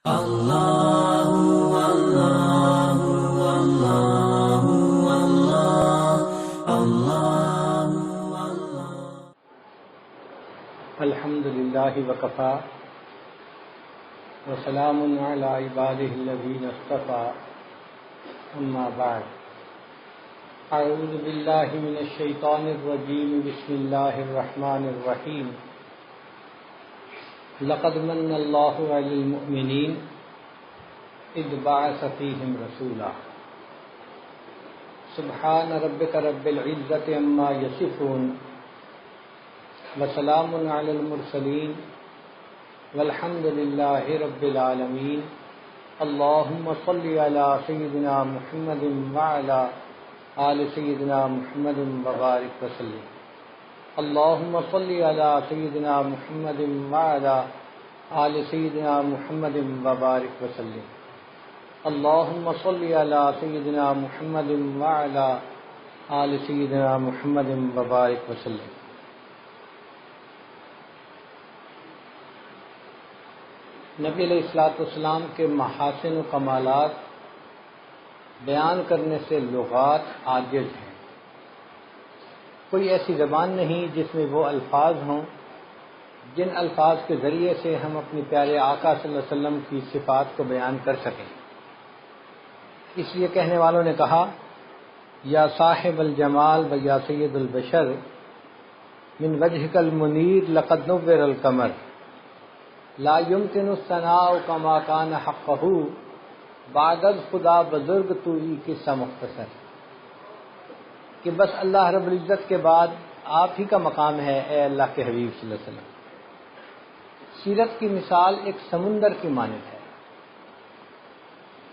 الحمد للہ وکفا وسلام علی عبادہ الذین اصطفى اما بعد اعوذ باللہ من الشیطان الرجیم بسم اللہ الرحمن الرحیم لقد من اللہ علی المؤمنین اذ بعث فیہم رسولا سبحان ربک رب العزۃ عما یصفون وسلام علی المرسلین والحمد للہ رب العالمین اللہم صل علی سیدنا محمد وعلی آل سیدنا محمد وبارک وسلم اللہم صل علی سیدنا محمد وعلی آل سیدنا محمد وبارک وسلم اللہم صل علی سیدنا محمد وعلی آل سیدنا محمد وبارک وسلم۔ نبی علیہ الصلوۃ والسلام کے محاسن و کمالات بیان کرنے سے لغات عاجز ہیں۔ کوئی ایسی زبان نہیں جس میں وہ الفاظ ہوں جن الفاظ کے ذریعے سے ہم اپنے پیارے آقا صلی اللہ علیہ وسلم کی صفات کو بیان کر سکیں۔ اس لیے کہنے والوں نے کہا یا صاحب الجمال و یا سید البشر من وجهک المنیر لقد نور القمر لا يمكن الثناء كما كان حقه بعد خدا بزرگ تو ہی قصہ مختصر کہ بس اللہ رب العزت کے بعد آپ ہی کا مقام ہے اے اللہ کے حبیب صلی اللہ علیہ وسلم۔ سیرت کی مثال ایک سمندر کی مانند ہے۔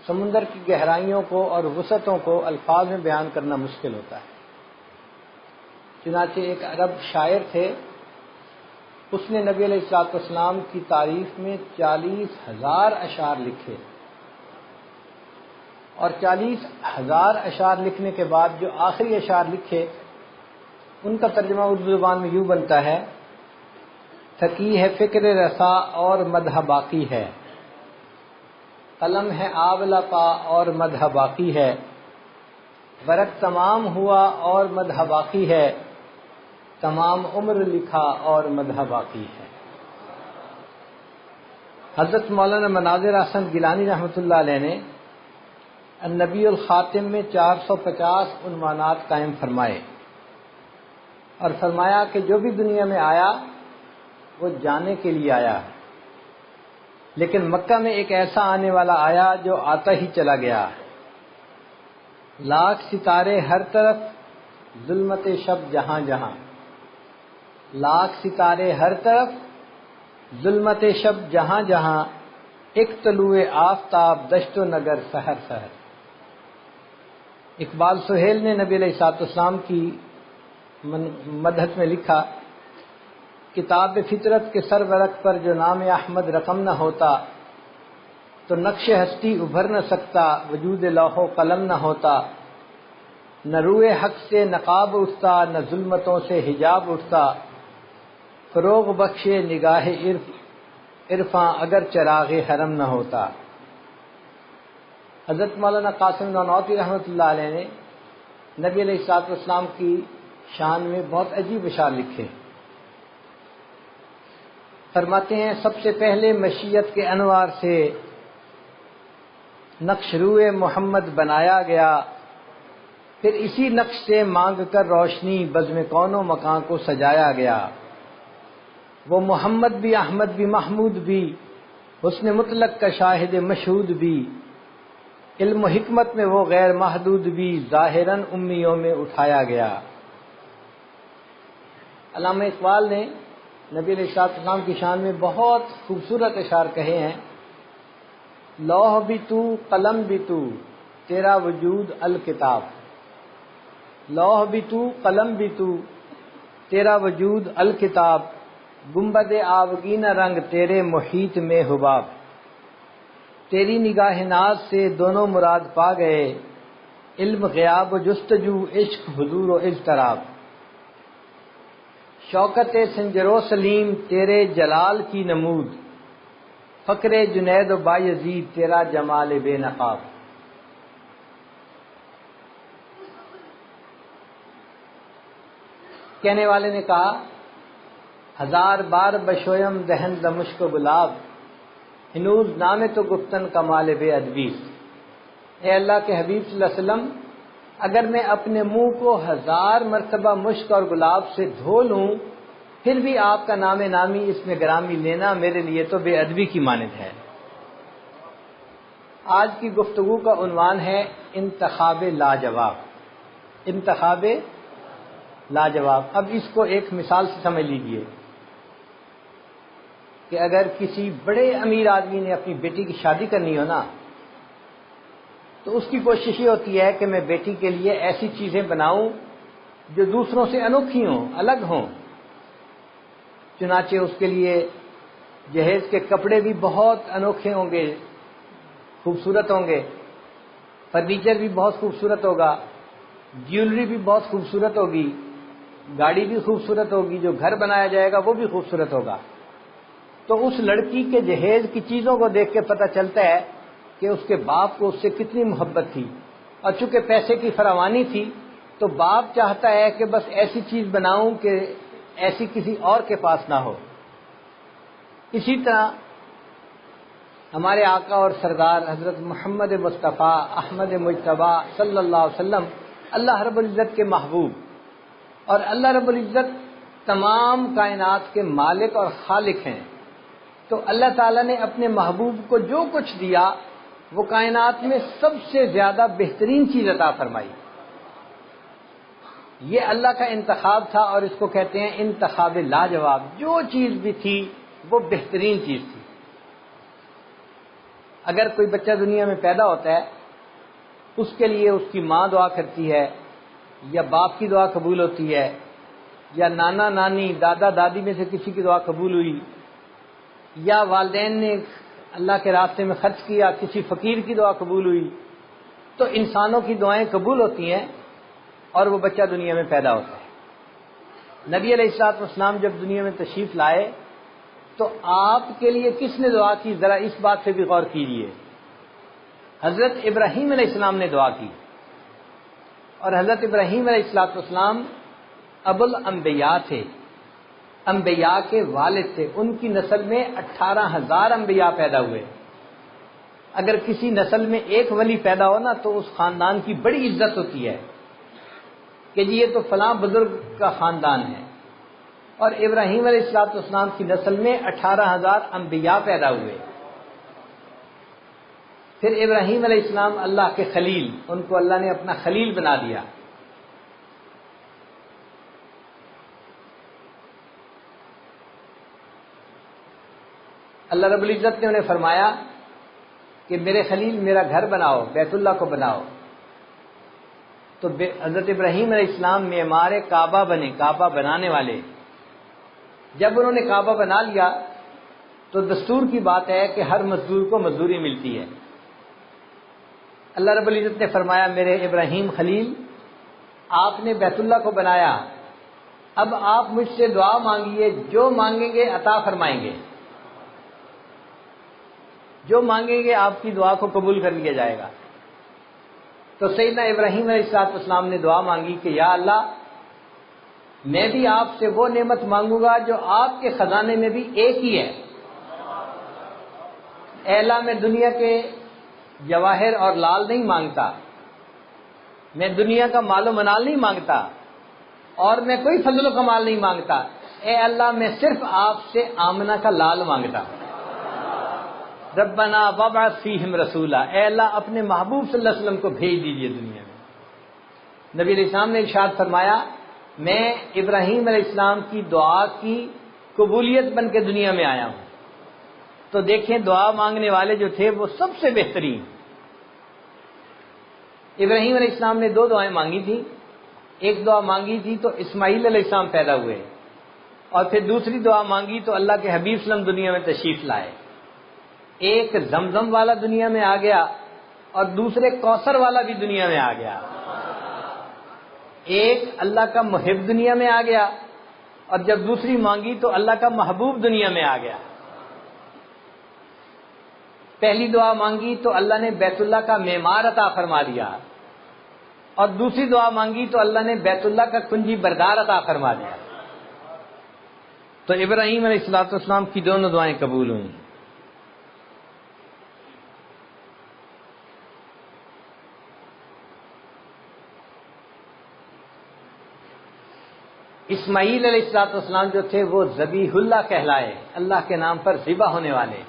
سمندر کی گہرائیوں کو اور وسعتوں کو الفاظ میں بیان کرنا مشکل ہوتا ہے۔ چنانچہ ایک عرب شاعر تھے، اس نے نبی علیہ الصلوۃ والسلام کی تعریف میں 40,000 اشعار لکھے، اور 40,000 اشعار لکھنے کے بعد جو آخری اشعار لکھے ان کا ترجمہ اردو زبان میں یوں بنتا ہے، تھکی ہے فکر رسا اور مدح باقی ہے، قلم ہے آولا پا اور مدح باقی ہے، ورق تمام ہوا اور مدح باقی ہے، تمام عمر لکھا اور مدح باقی ہے۔ حضرت مولانا مناظر احسن گیلانی رحمۃ اللہ علیہ نے النبی الخاتم میں 450 عنوانات قائم فرمائے اور فرمایا کہ جو بھی دنیا میں آیا وہ جانے کے لیے آیا، لیکن مکہ میں ایک ایسا آنے والا آیا جو آتا ہی چلا گیا۔ لاکھ ستارے ہر طرف ظلمت شب جہاں جہاں، لاکھ ستارے ہر طرف ظلمت شب جہاں جہاں، ایک طلوع آفتاب دشت و نگر سحر سحر۔ اقبال سہیل نے نبی علیہ الصلوۃ والسلام کی مدحت میں لکھا، کتاب فطرت کے سر ورق پر جو نام احمد رقم نہ ہوتا تو نقش ہستی ابھر نہ سکتا، وجود لوح و قلم نہ ہوتا، نہ روئے حق سے نقاب اٹھتا، نہ ظلمتوں سے حجاب اٹھتا، فروغ بخشے نگاہ عرفاں اگر چراغ حرم نہ ہوتا۔ حضرت مولانا قاسم نانوتوی رحمۃ اللہ علیہ نے نبی علیہ الصلوۃ والسلام کی شان میں بہت عجیب اشعار لکھے۔ فرماتے ہیں سب سے پہلے مشیت کے انوار سے نقش روئے محمد بنایا گیا، پھر اسی نقش سے مانگ کر روشنی بزم کون و مکان کو سجایا گیا۔ وہ محمد بھی احمد بھی محمود بھی، حسن مطلق کا شاہد مشہود بھی، علم و حکمت میں وہ غیر محدود بھی، ظاہراً امیوں میں اٹھایا گیا۔ علامہ اقبال نے نبی علیہ الصلوۃ والسلام کی شان میں بہت خوبصورت اشعار کہے ہیں، لوح بھی تو قلم بھی تو تیرا وجود الکتاب، لوح بھی تو قلم بھی تو تیرا وجود الکتاب، گنبد آبگینہ رنگ تیرے محیط میں حباب، تیری نگاہ ناز سے دونوں مراد پا گئے، علم غیاب و جستجو عشق حضور و اضطراب، شوکت سنجر و سلیم تیرے جلال کی نمود، فقر جنید و بایزید تیرا جمال بے نقاب. کہنے والے نے کہا ہزار بار بشویم دہن دمشق و گلاب ہنوز نام تو گفتن کمال بے ادبی. اے اللہ کے حبیب صلی اللہ علیہ وسلم، اگر میں اپنے منہ کو 1000 مرتبہ مشک اور گلاب سے دھو لوں پھر بھی آپ کا نام نامی اس میں گرامی لینا میرے لیے تو بے ادبی کی مانند ہے. آج کی گفتگو کا عنوان ہے انتخاب لاجواب. انتخاب لاجواب. اب اس کو ایک مثال سے سمجھ لیجئے کہ اگر کسی بڑے امیر آدمی نے اپنی بیٹی کی شادی کرنی ہو نا تو اس کی کوشش یہ ہوتی ہے کہ میں بیٹی کے لیے ایسی چیزیں بناؤں جو دوسروں سے انوکھی ہوں، الگ ہوں. چنانچہ اس کے لیے جہیز کے کپڑے بھی بہت انوکھے ہوں گے، خوبصورت ہوں گے، فرنیچر بھی بہت خوبصورت ہوگا، جیولری بھی بہت خوبصورت ہوگی، گاڑی بھی خوبصورت ہوگی، جو گھر بنایا جائے گا وہ بھی خوبصورت ہوگا. تو اس لڑکی کے جہیز کی چیزوں کو دیکھ کے پتہ چلتا ہے کہ اس کے باپ کو اس سے کتنی محبت تھی، اور چونکہ پیسے کی فراوانی تھی تو باپ چاہتا ہے کہ بس ایسی چیز بناؤں کہ ایسی کسی اور کے پاس نہ ہو. اسی طرح ہمارے آقا اور سردار حضرت محمد مصطفیٰ احمد مجتبیٰ صلی اللہ علیہ وسلم اللہ رب العزت کے محبوب، اور اللہ رب العزت تمام کائنات کے مالک اور خالق ہیں. تو اللہ تعالیٰ نے اپنے محبوب کو جو کچھ دیا وہ کائنات میں سب سے زیادہ بہترین چیز عطا فرمائی. یہ اللہ کا انتخاب تھا اور اس کو کہتے ہیں انتخاب لاجواب. جو چیز بھی تھی وہ بہترین چیز تھی. اگر کوئی بچہ دنیا میں پیدا ہوتا ہے اس کے لیے اس کی ماں دعا کرتی ہے یا باپ کی دعا قبول ہوتی ہے یا نانا نانی دادا دادی میں سے کسی کی دعا قبول ہوئی یا والدین نے اللہ کے راستے میں خرچ کیا کسی فقیر کی دعا قبول ہوئی، تو انسانوں کی دعائیں قبول ہوتی ہیں اور وہ بچہ دنیا میں پیدا ہوتا ہے. نبی علیہ الصلوۃ والسلام جب دنیا میں تشریف لائے تو آپ کے لیے کس نے دعا کی؟ ذرا اس بات سے بھی غور کیجیے. حضرت ابراہیم علیہ السلام نے دعا کی، اور حضرت ابراہیم علیہ الصلوۃ والسلام ابو الانبیاء تھے، انبیاء کے والد تھے. ان کی نسل میں 18,000 انبیاء پیدا ہوئے. اگر کسی نسل میں ایک ولی پیدا ہو نا تو اس خاندان کی بڑی عزت ہوتی ہے کہ جی یہ تو فلاں بزرگ کا خاندان ہے. اور ابراہیم علیہ الصلوۃ والسلام کی نسل میں 18,000 انبیاء پیدا ہوئے. پھر ابراہیم علیہ السلام اللہ کے خلیل، ان کو اللہ نے اپنا خلیل بنا دیا. اللہ رب العزت نے انہیں فرمایا کہ میرے خلیل میرا گھر بناؤ، بیت اللہ کو بناؤ. تو حضرت ابراہیم علیہ السلام معمار کعبہ بنے، کعبہ بنانے والے. جب انہوں نے کعبہ بنا لیا تو دستور کی بات ہے کہ ہر مزدور کو مزدوری ملتی ہے. اللہ رب العزت نے فرمایا میرے ابراہیم خلیل آپ نے بیت اللہ کو بنایا، اب آپ مجھ سے دعا مانگیے، جو مانگیں گے عطا فرمائیں گے، جو مانگیں گے آپ کی دعا کو قبول کر لیا جائے گا. تو سیدنا ابراہیم علیہ السلام نے دعا مانگی کہ یا اللہ میں بھی آپ سے وہ نعمت مانگوں گا جو آپ کے خزانے میں بھی ایک ہی ہے. اے اللہ میں دنیا کے جواہر اور لال نہیں مانگتا، میں دنیا کا مال و منال نہیں مانگتا، اور میں کوئی فضل و کمال نہیں مانگتا. اے اللہ میں صرف آپ سے آمنہ کا لال مانگتا. ربنا وابعث فیہم رسولا، اے اللہ اپنے محبوب صلی اللہ علیہ وسلم کو بھیج دیجئے دنیا میں. نبی علیہ السلام نے ارشاد فرمایا میں ابراہیم علیہ السلام کی دعا کی قبولیت بن کے دنیا میں آیا ہوں. تو دیکھیں دعا مانگنے والے جو تھے وہ سب سے بہترین. ابراہیم علیہ السلام نے 2 دعائیں مانگی تھیں. ایک دعا مانگی تھی تو اسماعیل علیہ السلام پیدا ہوئے، اور پھر دوسری دعا مانگی تو اللہ کے حبیب صلی اللہ علیہ وسلم دنیا میں تشریف لائے. ایک زمزم والا دنیا میں آ گیا اور دوسرے کوثر والا بھی دنیا میں آ گیا. ایک اللہ کا محب دنیا میں آ گیا اور جب دوسری مانگی تو اللہ کا محبوب دنیا میں آ گیا. پہلی دعا مانگی تو اللہ نے بیت اللہ کا معمار عطا فرما دیا، اور دوسری دعا مانگی تو اللہ نے بیت اللہ کا کنجی بردار عطا فرما دیا۔ تو ابراہیم علیہ السلام کی دونوں دعائیں قبول ہوئیں۔ اسماعیل علیہ السلام جو تھے وہ ذبیح اللہ کہلائے، اللہ کے نام پر ذبح ہونے والے،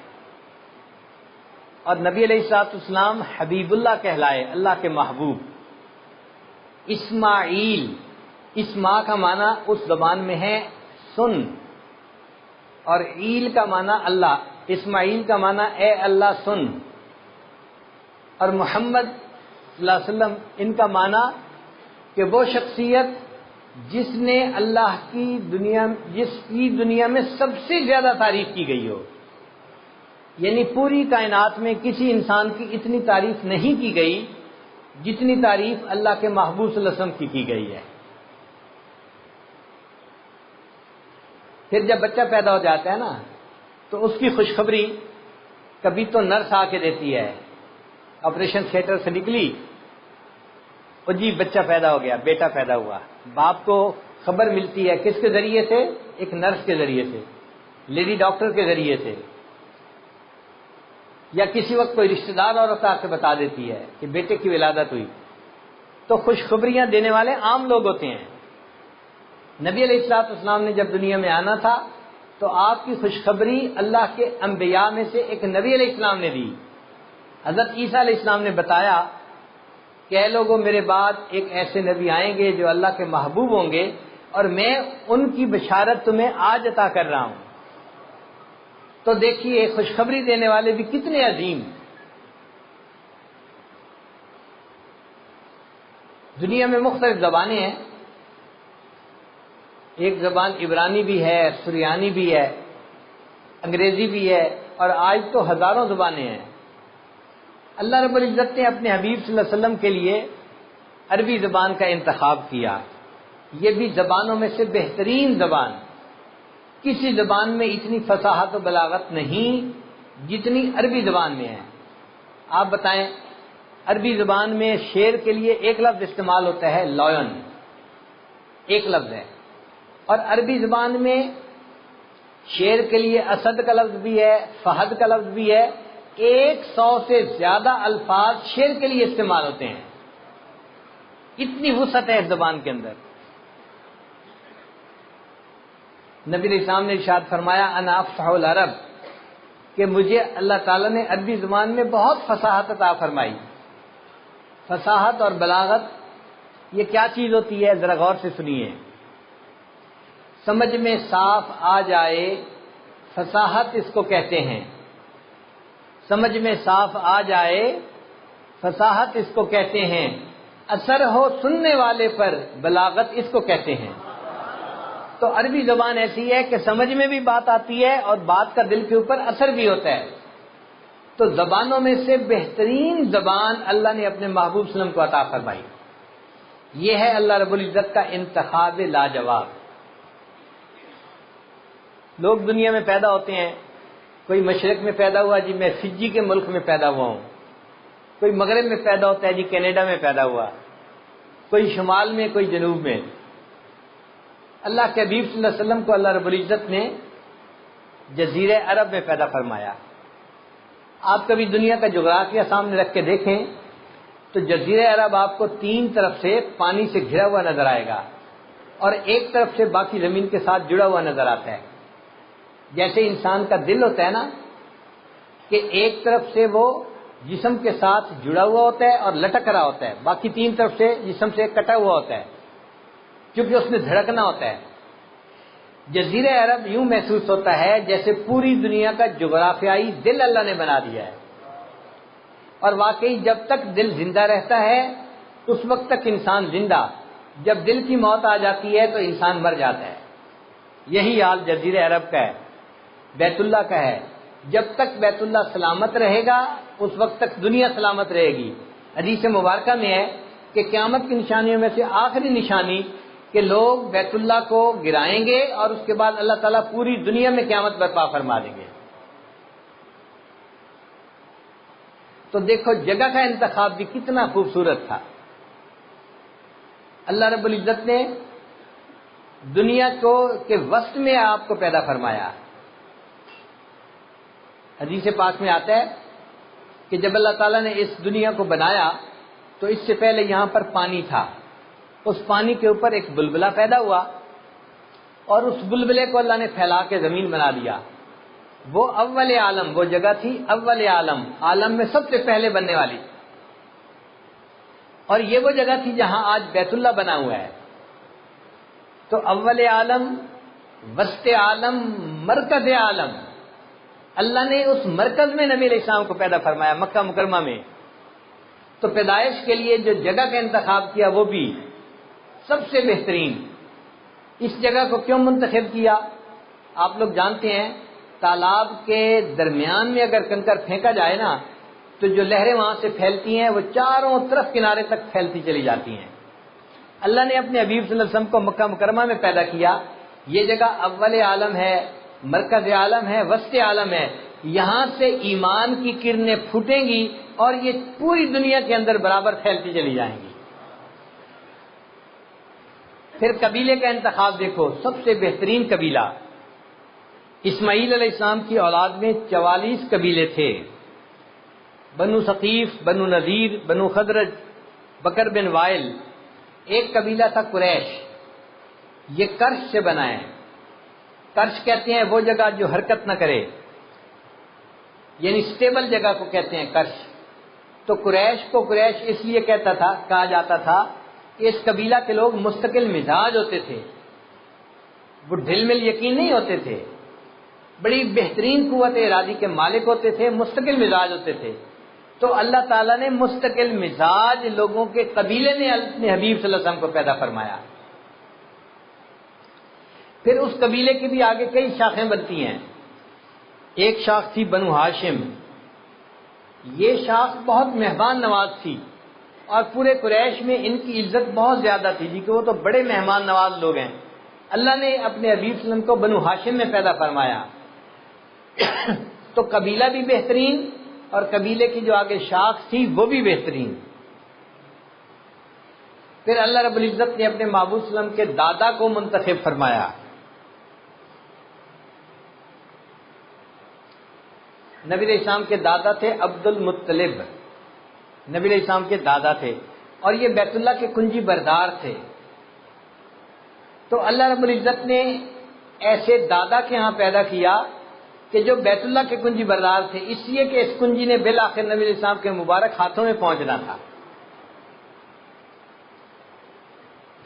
اور نبی علیہ السلام حبیب اللہ کہلائے، اللہ کے محبوب۔ اسماعیل، اسما کا معنی اس زبان میں ہے سن، اور عیل کا معنی اللہ، اسماعیل کا معنی اے اللہ سن، اور محمد صلی اللہ علیہ وسلم ان کا معنی کہ وہ شخصیت جس نے اللہ کی دنیا، جس کی دنیا میں سب سے زیادہ تعریف کی گئی ہو، یعنی پوری کائنات میں کسی انسان کی اتنی تعریف نہیں کی گئی جتنی تعریف اللہ کے محبوب صلی اللہ علیہ وسلم کی گئی ہے۔ پھر جب بچہ پیدا ہو جاتا ہے نا تو اس کی خوشخبری کبھی تو نرس آ کے دیتی ہے، آپریشن تھیٹر سے نکلی، اور جی بچہ پیدا ہو گیا، بیٹا پیدا ہوا، باپ کو خبر ملتی ہے کس کے ذریعے سے؟ ایک نرس کے ذریعے سے، لیڈی ڈاکٹر کے ذریعے سے، یا کسی وقت کوئی رشتہ دار عورت آ کے بتا دیتی ہے کہ بیٹے کی ولادت ہوئی۔ تو خوشخبریاں دینے والے عام لوگ ہوتے ہیں۔ نبی علیہ السلام نے جب دنیا میں آنا تھا تو آپ کی خوشخبری اللہ کے انبیاء میں سے ایک نبی علیہ السلام نے دی۔ حضرت عیسیٰ علیہ السلام نے بتایا کہ اے لوگوں، میرے بعد ایک ایسے نبی آئیں گے جو اللہ کے محبوب ہوں گے، اور میں ان کی بشارت تمہیں آج عطا کر رہا ہوں۔ تو دیکھیے خوشخبری دینے والے بھی کتنے عظیم۔ دنیا میں مختلف زبانیں ہیں، ایک زبان عبرانی بھی ہے، سریانی بھی ہے، انگریزی بھی ہے، اور آج تو ہزاروں زبانیں ہیں۔ اللہ رب العزت نے اپنے حبیب صلی اللہ علیہ وسلم کے لیے عربی زبان کا انتخاب کیا، یہ بھی زبانوں میں سے بہترین زبان۔ کسی زبان میں اتنی فصاحت و بلاغت نہیں جتنی عربی زبان میں ہے۔ آپ بتائیں، عربی زبان میں شیر کے لیے ایک لفظ استعمال ہوتا ہے لائن، ایک لفظ ہے، اور عربی زبان میں شیر کے لیے اسد کا لفظ بھی ہے، فہد کا لفظ بھی ہے، 100 سے زیادہ الفاظ شیر کے لیے استعمال ہوتے ہیں۔ اتنی وسعت ہے اس زبان کے اندر۔ نبی علیہ السلام نے ارشاد فرمایا انا افصح العرب، کہ مجھے اللہ تعالیٰ نے عربی زبان میں بہت فصاحت عطا فرمائی۔ فصاحت اور بلاغت یہ کیا چیز ہوتی ہے؟ ذرا غور سے سنیے۔ سمجھ میں صاف آ جائے فصاحت اس کو کہتے ہیں، سمجھ میں صاف آ جائے فصاحت اس کو کہتے ہیں، اثر ہو سننے والے پر بلاغت اس کو کہتے ہیں۔ تو عربی زبان ایسی ہے کہ سمجھ میں بھی بات آتی ہے اور بات کا دل کے اوپر اثر بھی ہوتا ہے۔ تو زبانوں میں سے بہترین زبان اللہ نے اپنے محبوب صلی اللہ علیہ وسلم کو عطا فرمائی۔ یہ ہے اللہ رب العزت کا انتخاب لاجواب۔ لوگ دنیا میں پیدا ہوتے ہیں، کوئی مشرق میں پیدا ہوا، جی میں فجی کے ملک میں پیدا ہوا ہوں، کوئی مغرب میں پیدا ہوتا ہے، جی کینیڈا میں پیدا ہوا، کوئی شمال میں، کوئی جنوب میں۔ اللہ کے حبیب صلی اللہ علیہ وسلم کو اللہ رب العزت نے جزیرہ عرب میں پیدا فرمایا۔ آپ کبھی دنیا کا جغرافیہ سامنے رکھ کے دیکھیں تو جزیرہ عرب آپ کو 3 طرف سے پانی سے گھرا ہوا نظر آئے گا، اور ایک طرف سے باقی زمین کے ساتھ جڑا ہوا نظر آتا ہے۔ جیسے انسان کا دل ہوتا ہے نا، کہ ایک طرف سے وہ جسم کے ساتھ جڑا ہوا ہوتا ہے اور لٹک رہا ہوتا ہے، باقی 3 طرف سے جسم سے کٹا ہوا ہوتا ہے، کیونکہ اس نے دھڑکنا ہوتا ہے۔ جزیرہ عرب یوں محسوس ہوتا ہے جیسے پوری دنیا کا جغرافیائی دل اللہ نے بنا دیا ہے، اور واقعی جب تک دل زندہ رہتا ہے اس وقت تک انسان زندہ، جب دل کی موت آ جاتی ہے تو انسان مر جاتا ہے۔ یہی حال جزیرہ عرب کا ہے، بیت اللہ کا ہے۔ جب تک بیت اللہ سلامت رہے گا اس وقت تک دنیا سلامت رہے گی۔ حدیث مبارکہ میں ہے کہ قیامت کی نشانیوں میں سے آخری نشانی کہ لوگ بیت اللہ کو گرائیں گے اور اس کے بعد اللہ تعالیٰ پوری دنیا میں قیامت برپا فرما دیں گے۔ تو دیکھو جگہ کا انتخاب بھی کتنا خوبصورت تھا. اللہ رب العزت نے دنیا کو کے وسط میں آپ کو پیدا فرمایا. حدیث پاک میں آتا ہے کہ جب اللہ تعالیٰ نے اس دنیا کو بنایا تو اس سے پہلے یہاں پر پانی تھا. اس پانی کے اوپر ایک بلبلہ پیدا ہوا اور اس بلبلے کو اللہ نے پھیلا کے زمین بنا دیا. وہ اول عالم، وہ جگہ تھی اول عالم، عالم میں سب سے پہلے بننے والی. اور یہ وہ جگہ تھی جہاں آج بیت اللہ بنا ہوا ہے. تو اول عالم، وسط عالم، مرکز عالم، اللہ نے اس مرکز میں نبی علیہ السلام کو پیدا فرمایا مکہ مکرمہ میں. تو پیدائش کے لیے جو جگہ کا انتخاب کیا وہ بھی سب سے بہترین. اس جگہ کو کیوں منتخب کیا؟ آپ لوگ جانتے ہیں تالاب کے درمیان میں اگر کنکر پھینکا جائے نا تو جو لہریں وہاں سے پھیلتی ہیں وہ چاروں طرف کنارے تک پھیلتی چلی جاتی ہیں. اللہ نے اپنے حبیب صلی اللہ علیہ وسلم کو مکہ مکرمہ میں پیدا کیا. یہ جگہ اول عالم ہے، مرکز عالم ہے، وسط عالم ہے. یہاں سے ایمان کی کرنیں پھوٹیں گی اور یہ پوری دنیا کے اندر برابر پھیلتی چلی جائیں گی. پھر قبیلے کا انتخاب دیکھو، سب سے بہترین قبیلہ. اسماعیل علیہ السلام کی اولاد میں 44 قبیلے تھے. بنو ثقیف، بنو نذیر، بنو خزرج، بکر بن وائل. ایک قبیلہ تھا قریش، یہ کرش سے بنا ہے. کرش کہتے ہیں وہ جگہ جو حرکت نہ کرے، یعنی سٹیبل جگہ کو کہتے ہیں کرش. تو قریش کو قریش اس لیے کہا جاتا تھا کہ اس قبیلہ کے لوگ مستقل مزاج ہوتے تھے، وہ ڈھل مل یقین نہیں ہوتے تھے، بڑی بہترین قوت ارادی کے مالک ہوتے تھے، مستقل مزاج ہوتے تھے. تو اللہ تعالیٰ نے مستقل مزاج لوگوں کے قبیلے میں اپنے حبیب صلی اللہ علیہ وسلم کو پیدا فرمایا. پھر اس قبیلے کی بھی آگے کئی شاخیں بنتی ہیں. ایک شاخ تھی بنو ہاشم. یہ شاخ بہت مہمان نواز تھی اور پورے قریش میں ان کی عزت بہت زیادہ تھی جی کہ وہ تو بڑے مہمان نواز لوگ ہیں. اللہ نے اپنے حبیب صلی اللہ علیہ وسلم کو بنو ہاشم میں پیدا فرمایا. تو قبیلہ بھی بہترین اور قبیلے کی جو آگے شاخ تھی وہ بھی بہترین. پھر اللہ رب العزت نے اپنے محبوب صلی اللہ علیہ وسلم کے دادا کو منتخب فرمایا. نبی علیہ السلام کے دادا تھے عبد المطلب. نبی علیہ السلام کے دادا تھے اور یہ بیت اللہ کے کنجی بردار تھے. تو اللہ رب العزت نے ایسے دادا کے ہاں پیدا کیا کہ جو بیت اللہ کے کنجی بردار تھے، اس لیے کہ اس کنجی نے بالآخر نبی علیہ السلام کے مبارک ہاتھوں میں پہنچنا تھا.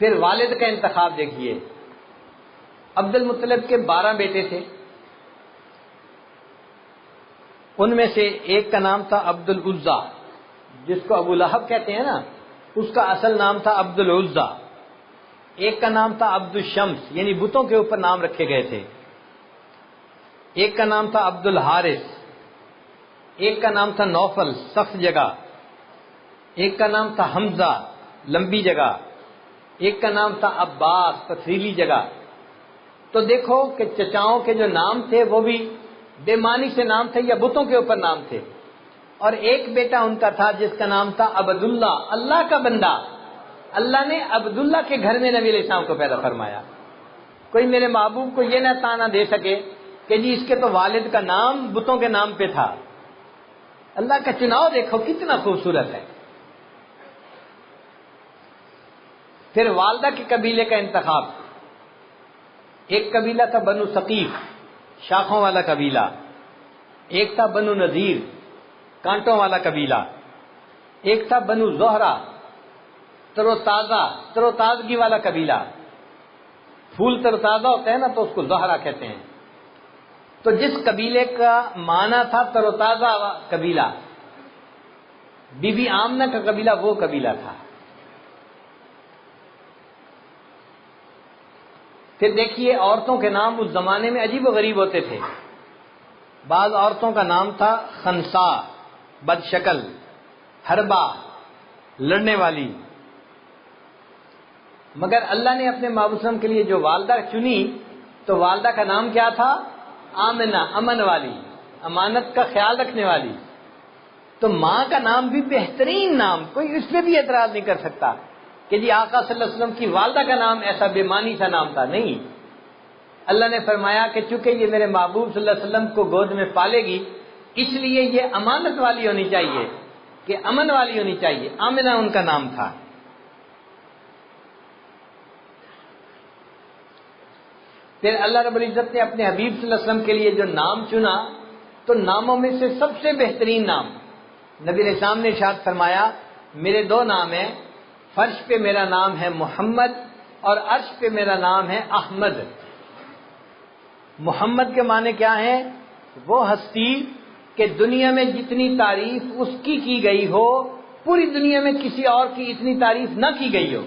پھر والد کا انتخاب دیکھیے. عبد المطلب کے 12 بیٹے تھے. ان میں سے ایک کا نام تھا عبد العزا، جس کو ابو لہب کہتے ہیں نا، اس کا اصل نام تھا عبد العزا. ایک کا نام تھا عبد الشمس، یعنی بتوں کے اوپر نام رکھے گئے تھے. ایک کا نام تھا عبد الحارث. ایک کا نام تھا نوفل، سخت جگہ. ایک کا نام تھا حمزہ، لمبی جگہ. ایک کا نام تھا عباس، پتھریلی جگہ. تو دیکھو کہ چچاؤں کے جو نام تھے وہ بھی بے معنی سے نام تھے یا بتوں کے اوپر نام تھے. اور ایک بیٹا ان کا تھا جس کا نام تھا عبداللہ، اللہ کا بندہ. اللہ نے عبداللہ کے گھر میں نبی علیہ السلام کو پیدا فرمایا. کوئی میرے محبوب کو یہ نہ تانا دے سکے کہ جی اس کے تو والد کا نام بتوں کے نام پہ تھا. اللہ کا چناؤ دیکھو کتنا خوبصورت ہے. پھر والدہ کے قبیلے کا انتخاب. ایک قبیلہ تھا بنو ثقیف، شاخوں والا قبیلہ. ایک تھا بنو نذیر، کانٹوں والا قبیلہ. ایک تھا بنو زہرہ، تر و تازگی والا قبیلہ. پھول تر و تازہ ہوتا ہے نا تو اس کو زہرہ کہتے ہیں. تو جس قبیلے کا معنی تھا تر و تازہ قبیلہ، بی بی آمنہ کا قبیلہ وہ قبیلہ تھا. پھر دیکھیے عورتوں کے نام اس زمانے میں عجیب و غریب ہوتے تھے. بعض عورتوں کا نام تھا خنسا، بد شکل، حربا، لڑنے والی. مگر اللہ نے اپنے محبوب صلی اللہ علیہ وسلم کے لیے جو والدہ چنی تو والدہ کا نام کیا تھا؟ آمنہ، امن والی، امانت کا خیال رکھنے والی. تو ماں کا نام بھی بہترین نام، کوئی اس پہ بھی اعتراض نہیں کر سکتا کہ جی آقا صلی اللہ علیہ وسلم کی والدہ کا نام ایسا بے معنی سا نام تھا، نہیں۔ اللہ نے فرمایا کہ چونکہ یہ میرے محبوب صلی اللہ علیہ وسلم کو گود میں پالے گی، اس لیے یہ امانت والی ہونی چاہیے، کہ امن والی ہونی چاہیے۔ آمنہ ان کا نام تھا۔ پھر اللہ رب العزت نے اپنے حبیب صلی اللہ علیہ وسلم کے لیے جو نام چنا، تو ناموں میں سے سب سے بہترین نام نبی علیہ السلام نے ارشاد فرمایا میرے دو نام ہیں، فرش پہ میرا نام ہے محمد اور عرش پہ میرا نام ہے احمد۔ محمد کے معنی کیا ہیں؟ وہ ہستی کہ دنیا میں جتنی تعریف اس کی گئی ہو، پوری دنیا میں کسی اور کی اتنی تعریف نہ کی گئی ہو،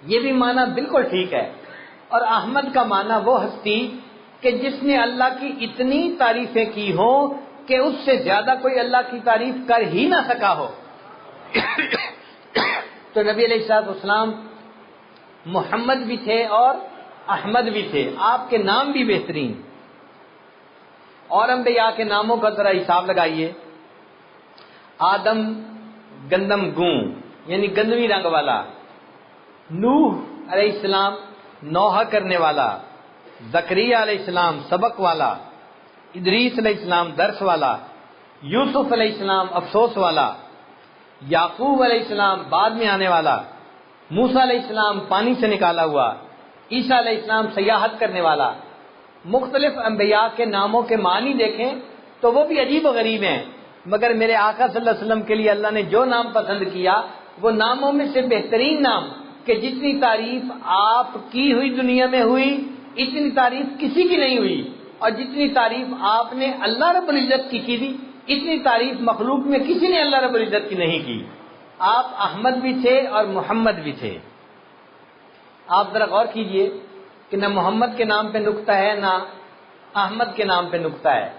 یہ بھی معنی بالکل ٹھیک ہے۔ اور احمد کا معنی وہ ہستی کہ جس نے اللہ کی اتنی تعریفیں کی ہوں کہ اس سے زیادہ کوئی اللہ کی تعریف کر ہی نہ سکا ہو۔ تو نبی علیہ السلام محمد بھی تھے اور احمد بھی تھے، آپ کے نام بھی بہترین۔ اور انبیاء کے ناموں کا ذرا حساب لگائیے۔ آدم گندم گوں یعنی گندمی رنگ والا، نوح علیہ السلام نوحہ کرنے والا، زکریا علیہ السلام سبق والا، ادریس علیہ السلام درس والا، یوسف علیہ السلام افسوس والا، یعقوب علیہ السلام بعد میں آنے والا، موسیٰ علیہ السلام پانی سے نکالا ہوا، عیسیٰ علیہ السلام سیاحت کرنے والا۔ مختلف انبیاء کے ناموں کے معنی دیکھیں تو وہ بھی عجیب و غریب ہیں، مگر میرے آقا صلی اللہ علیہ وسلم کے لیے اللہ نے جو نام پسند کیا وہ ناموں میں سے بہترین نام کہ جتنی تعریف آپ کی ہوئی دنیا میں ہوئی اتنی تعریف کسی کی نہیں ہوئی، اور جتنی تعریف آپ نے اللہ رب العزت کی تھی اتنی تعریف مخلوق میں کسی نے اللہ رب العزت کی نہیں کی۔ آپ احمد بھی تھے اور محمد بھی تھے۔ آپ ذرا غور کیجئے کہ نہ محمد کے نام پہ نقطہ ہے نہ احمد کے نام پہ نقطہ ہے۔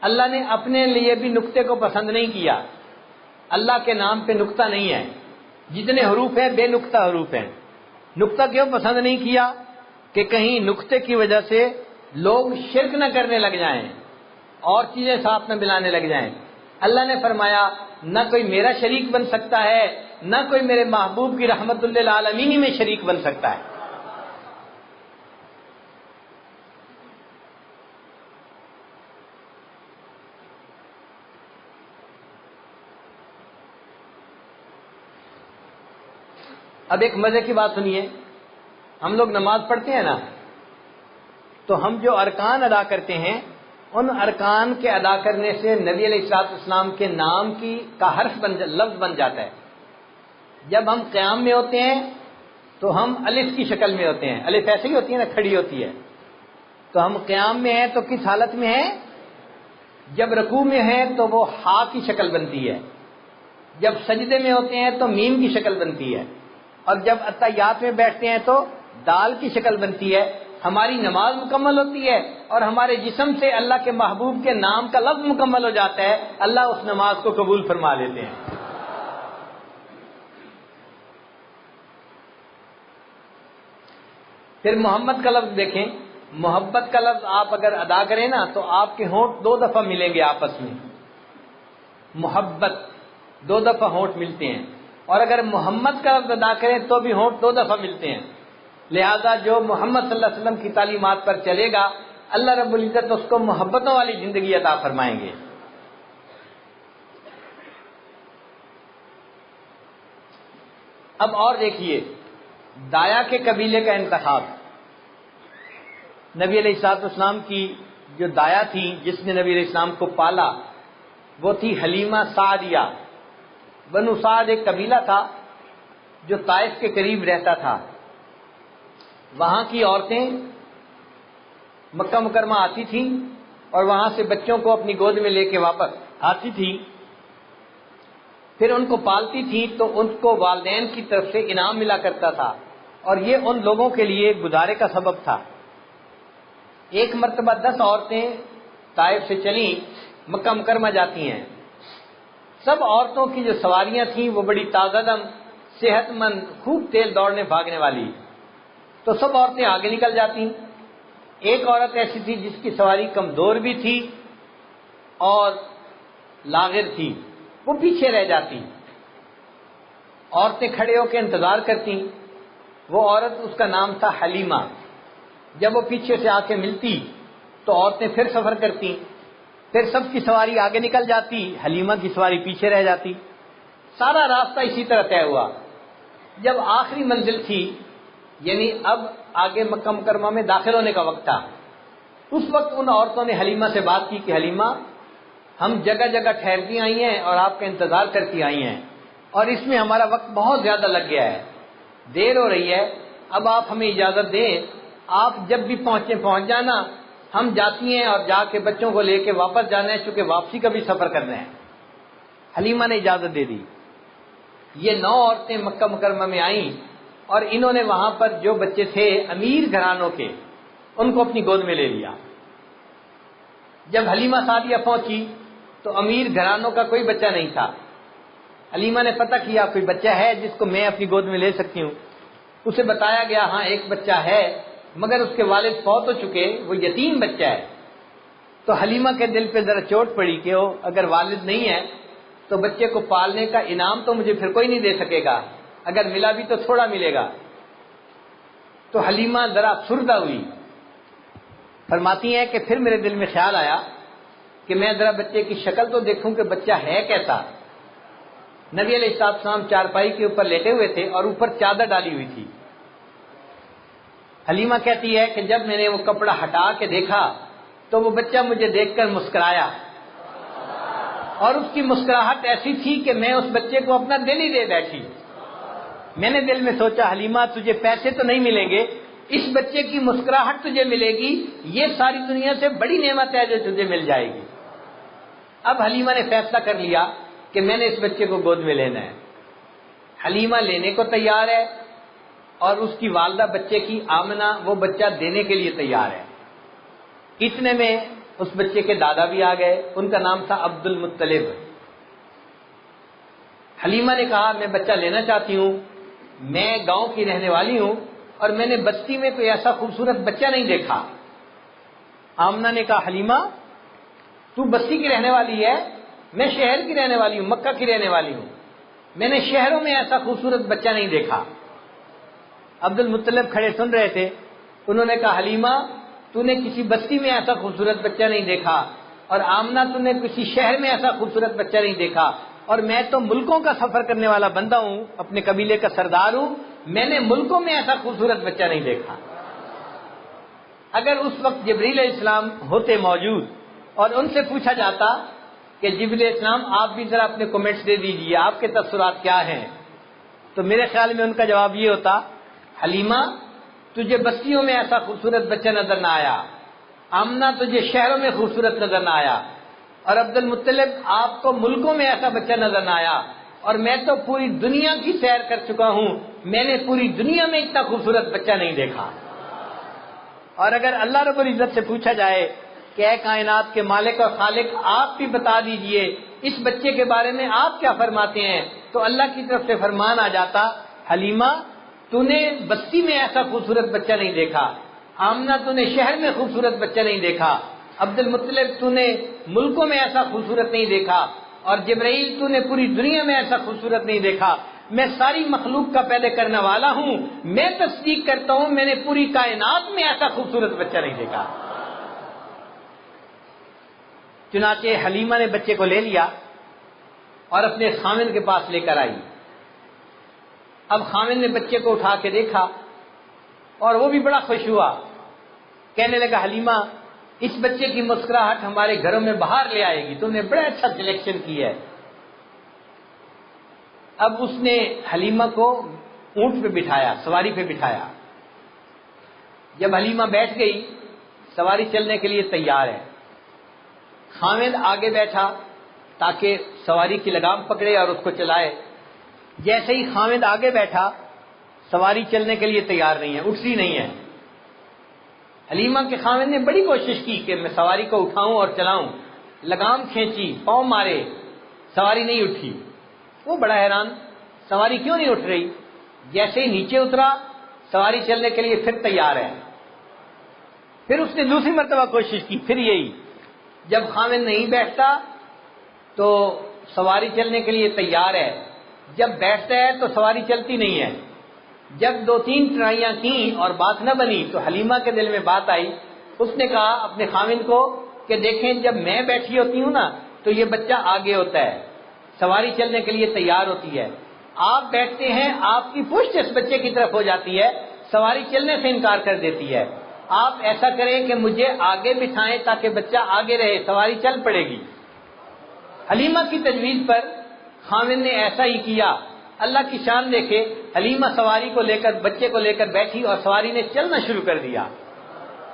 اللہ نے اپنے لیے بھی نقطے کو پسند نہیں کیا، اللہ کے نام پہ نقطہ نہیں ہے، جتنے حروف ہیں بے نقطہ حروف ہیں۔ نقطہ کیوں پسند نہیں کیا؟ کہ کہیں نقطے کی وجہ سے لوگ شرک نہ کرنے لگ جائیں اور چیزیں ساتھ نہ ملانے لگ جائیں۔ اللہ نے فرمایا نہ کوئی میرا شریک بن سکتا ہے، نہ کوئی میرے محبوب کی رحمت للعالمین میں شریک بن سکتا ہے۔ اب ایک مزے کی بات سنیے، ہم لوگ نماز پڑھتے ہیں نا، تو ہم جو ارکان ادا کرتے ہیں ان ارکان کے ادا کرنے سے نبی علیہ السلام کے نام کا حرف لفظ بن جاتا ہے۔ جب ہم قیام میں ہوتے ہیں تو ہم الف کی شکل میں ہوتے ہیں، الف ایسے ہی ہوتی ہے نا، کھڑی ہوتی ہے۔ تو ہم قیام میں ہیں تو کس حالت میں ہیں؟ جب رکوع میں ہیں تو وہ ہا کی شکل بنتی ہے، جب سجدے میں ہوتے ہیں تو میم کی شکل بنتی ہے، اور جب اتحیات میں بیٹھتے ہیں تو دال کی شکل بنتی ہے۔ ہماری نماز مکمل ہوتی ہے اور ہمارے جسم سے اللہ کے محبوب کے نام کا لفظ مکمل ہو جاتا ہے، اللہ اس نماز کو قبول فرما لیتے ہیں۔ پھر محمد کا لفظ دیکھیں، محبت کا لفظ آپ اگر ادا کریں نا تو آپ کے ہونٹ 2 دفعہ ملیں گے آپس میں، محبت 2 دفعہ ہونٹ ملتے ہیں، اور اگر محمد کا لفظ ادا کریں تو بھی ہونٹ 2 دفعہ ملتے ہیں۔ لہذا جو محمد صلی اللہ علیہ وسلم کی تعلیمات پر چلے گا اللہ رب العزت اس کو محبتوں والی زندگی عطا فرمائیں گے۔ اب اور دیکھیے دایا کے قبیلے کا انتخاب۔ نبی علیہ السلام کی جو دایا تھی جس نے نبی علیہ السلام کو پالا وہ تھی حلیمہ سعدیہ۔ بنو سعد ایک قبیلہ تھا جو طائف کے قریب رہتا تھا۔ وہاں کی عورتیں مکہ مکرمہ آتی تھیں اور وہاں سے بچوں کو اپنی گود میں لے کے واپس آتی تھیں، پھر ان کو پالتی تھیں تو ان کو والدین کی طرف سے انعام ملا کرتا تھا، اور یہ ان لوگوں کے لیے گزارے کا سبب تھا۔ ایک مرتبہ 10 عورتیں طائف سے چلیں، مکہ مکرمہ جاتی ہیں۔ سب عورتوں کی جو سواریاں تھیں وہ بڑی تازہ دم، صحت مند، خوب تیز دوڑنے بھاگنے والی، تو سب عورتیں آگے نکل جاتی۔ ایک عورت ایسی تھی جس کی سواری کمزور بھی تھی اور لاغر تھی، وہ پیچھے رہ جاتی، عورتیں کھڑے ہو کے انتظار کرتی، وہ عورت اس کا نام تھا حلیمہ، جب وہ پیچھے سے آ کے ملتی تو عورتیں پھر سفر کرتی، پھر سب کی سواری آگے نکل جاتی، حلیمہ کی سواری پیچھے رہ جاتی، سارا راستہ اسی طرح طے ہوا۔ جب آخری منزل تھی، یعنی اب آگے مکہ مکرمہ میں داخل ہونے کا وقت تھا، اس وقت ان عورتوں نے حلیمہ سے بات کی کہ حلیمہ، ہم جگہ جگہ ٹھہرتی آئی ہیں اور آپ کا انتظار کرتی آئی ہیں، اور اس میں ہمارا وقت بہت زیادہ لگ گیا ہے، دیر ہو رہی ہے، اب آپ ہمیں اجازت دیں، آپ جب بھی پہنچ جانا، ہم جاتی ہیں اور جا کے بچوں کو لے کے واپس جانا ہے، چونکہ واپسی کا بھی سفر کرنا ہے۔ حلیمہ نے اجازت دے دی۔ یہ 9 عورتیں مکہ مکرمہ میں آئیں اور انہوں نے وہاں پر جو بچے تھے امیر گھرانوں کے، ان کو اپنی گود میں لے لیا۔ جب حلیمہ سعدیہ پہنچی تو امیر گھرانوں کا کوئی بچہ نہیں تھا۔ حلیمہ نے پتہ کیا کوئی بچہ ہے جس کو میں اپنی گود میں لے سکتی ہوں، اسے بتایا گیا ہاں ایک بچہ ہے، مگر اس کے والد فوت ہو چکے، وہ یتیم بچہ ہے۔ تو حلیمہ کے دل پہ ذرا چوٹ پڑی کہ اگر والد نہیں ہے تو بچے کو پالنے کا انعام تو مجھے پھر کوئی نہیں دے سکے گا، اگر ملا بھی تو تھوڑا ملے گا۔ تو حلیمہ ذرا افسردہ ہوئی، فرماتی ہیں کہ پھر میرے دل میں خیال آیا کہ میں ذرا بچے کی شکل تو دیکھوں کہ بچہ ہے کیسا۔ نبی علیہ السلام چارپائی کے اوپر لیٹے ہوئے تھے اور اوپر چادر ڈالی ہوئی تھی۔ حلیمہ کہتی ہے کہ جب میں نے وہ کپڑا ہٹا کے دیکھا تو وہ بچہ مجھے دیکھ کر مسکرایا، اور اس کی مسکراہٹ ایسی تھی کہ میں اس بچے کو اپنا دل ہی دے بیٹھی۔ میں نے دل میں سوچا حلیمہ تجھے پیسے تو نہیں ملیں گے، اس بچے کی مسکراہٹ تجھے ملے گی، یہ ساری دنیا سے بڑی نعمت ہے جو تجھے مل جائے گی۔ اب حلیمہ نے فیصلہ کر لیا کہ میں نے اس بچے کو گود میں لینا ہے۔ حلیمہ لینے کو تیار ہے اور اس کی والدہ بچے کی آمنہ وہ بچہ دینے کے لیے تیار ہے۔ اتنے میں اس بچے کے دادا بھی آ گئے، ان کا نام تھا عبد المطلب۔ حلیمہ نے کہا میں بچہ لینا چاہتی ہوں، میں گاؤں کی رہنے والی ہوں اور میں نے بستی میں کوئی ایسا خوبصورت بچہ نہیں دیکھا۔ آمنہ نے کہا حلیمہ تو بستی کی رہنے والی ہے، میں شہر کی رہنے والی ہوں، مکہ کی رہنے والی ہوں، میں نے شہروں میں ایسا خوبصورت بچہ نہیں دیکھا۔ عبد المطلب کھڑے سن رہے تھے، انہوں نے کہا حلیمہ تو نے کسی بستی میں ایسا خوبصورت بچہ نہیں دیکھا، اور آمنہ تو نے کسی شہر میں ایسا خوبصورت بچہ نہیں دیکھا، اور میں تو ملکوں کا سفر کرنے والا بندہ ہوں، اپنے قبیلے کا سردار ہوں، میں نے ملکوں میں ایسا خوبصورت بچہ نہیں دیکھا۔ اگر اس وقت جبریل علیہ السلام ہوتے موجود اور ان سے پوچھا جاتا کہ جبریل علیہ السلام آپ بھی ذرا اپنے کومنٹس دے دیجئے، آپ کے تاثرات کیا ہیں، تو میرے خیال میں ان کا جواب یہ ہوتا حلیمہ تجھے بستیوں میں ایسا خوبصورت بچہ نظر نہ آیا، آمنہ تجھے شہروں میں خوبصورت نظر نہ آیا، اور عبد المطلب آپ کو ملکوں میں ایسا بچہ نظر نہ آیا، اور میں تو پوری دنیا کی سیر کر چکا ہوں، میں نے پوری دنیا میں اتنا خوبصورت بچہ نہیں دیکھا۔ اور اگر اللہ رب العزت سے پوچھا جائے کہ اے کائنات کے مالک اور خالق آپ بھی بتا دیجئے اس بچے کے بارے میں آپ کیا فرماتے ہیں، تو اللہ کی طرف سے فرمان آ جاتا حلیمہ تو نے بستی میں ایسا خوبصورت بچہ نہیں دیکھا، آمنہ تو نے شہر میں خوبصورت بچہ نہیں دیکھا، عبد المطلب تو نے ملکوں میں ایسا خوبصورت نہیں دیکھا، اور جبرائیل تو نے پوری دنیا میں ایسا خوبصورت نہیں دیکھا، میں ساری مخلوق کا پیدا کرنے والا ہوں، میں تصدیق کرتا ہوں میں نے پوری کائنات میں ایسا خوبصورت بچہ نہیں دیکھا۔ چنانچہ حلیمہ نے بچے کو لے لیا اور اپنے خامن کے پاس لے کر آئی۔ اب خامن نے بچے کو اٹھا کے دیکھا اور وہ بھی بڑا خوش ہوا، کہنے لگا حلیمہ اس بچے کی مسکراہٹ ہمارے گھروں میں باہر لے آئے گی، تم نے بڑا اچھا سلیکشن کی ہے۔ اب اس نے حلیمہ کو اونٹ پہ بٹھایا، سواری پہ بٹھایا۔ جب حلیمہ بیٹھ گئی، سواری چلنے کے لیے تیار ہے، خامد آگے بیٹھا تاکہ سواری کی لگام پکڑے اور اس کو چلائے۔ جیسے ہی خامد آگے بیٹھا، سواری چلنے کے لیے تیار نہیں ہے، اٹھتی نہیں ہے۔ حلیمہ کے خامد نے بڑی کوشش کی کہ میں سواری کو اٹھاؤں اور چلاؤں، لگام کھینچی، پاؤں مارے، سواری نہیں اٹھی۔ وہ بڑا حیران، سواری کیوں نہیں اٹھ رہی؟ جیسے ہی نیچے اترا، سواری چلنے کے لیے پھر تیار ہے۔ پھر اس نے دوسری مرتبہ کوشش کی، پھر یہی۔ جب خامد نہیں بیٹھتا تو سواری چلنے کے لیے تیار ہے، جب بیٹھتا ہے تو سواری چلتی نہیں ہے۔ جب 2-3 ٹرائیاں کیں اور بات نہ بنی تو حلیمہ کے دل میں بات آئی، اس نے کہا اپنے خاوند کو کہ دیکھیں جب میں بیٹھی ہوتی ہوں نا تو یہ بچہ آگے ہوتا ہے، سواری چلنے کے لیے تیار ہوتی ہے، آپ بیٹھتے ہیں آپ کی پشت اس بچے کی طرف ہو جاتی ہے، سواری چلنے سے انکار کر دیتی ہے، آپ ایسا کریں کہ مجھے آگے بٹھائیں تاکہ بچہ آگے رہے، سواری چل پڑے گی۔ حلیمہ کی تجویز پر خاوند نے ایسا ہی کیا۔ اللہ کی شان دیکھے، حلیمہ سواری کو لے کر بچے کو لے کر بیٹھی اور سواری نے چلنا شروع کر دیا۔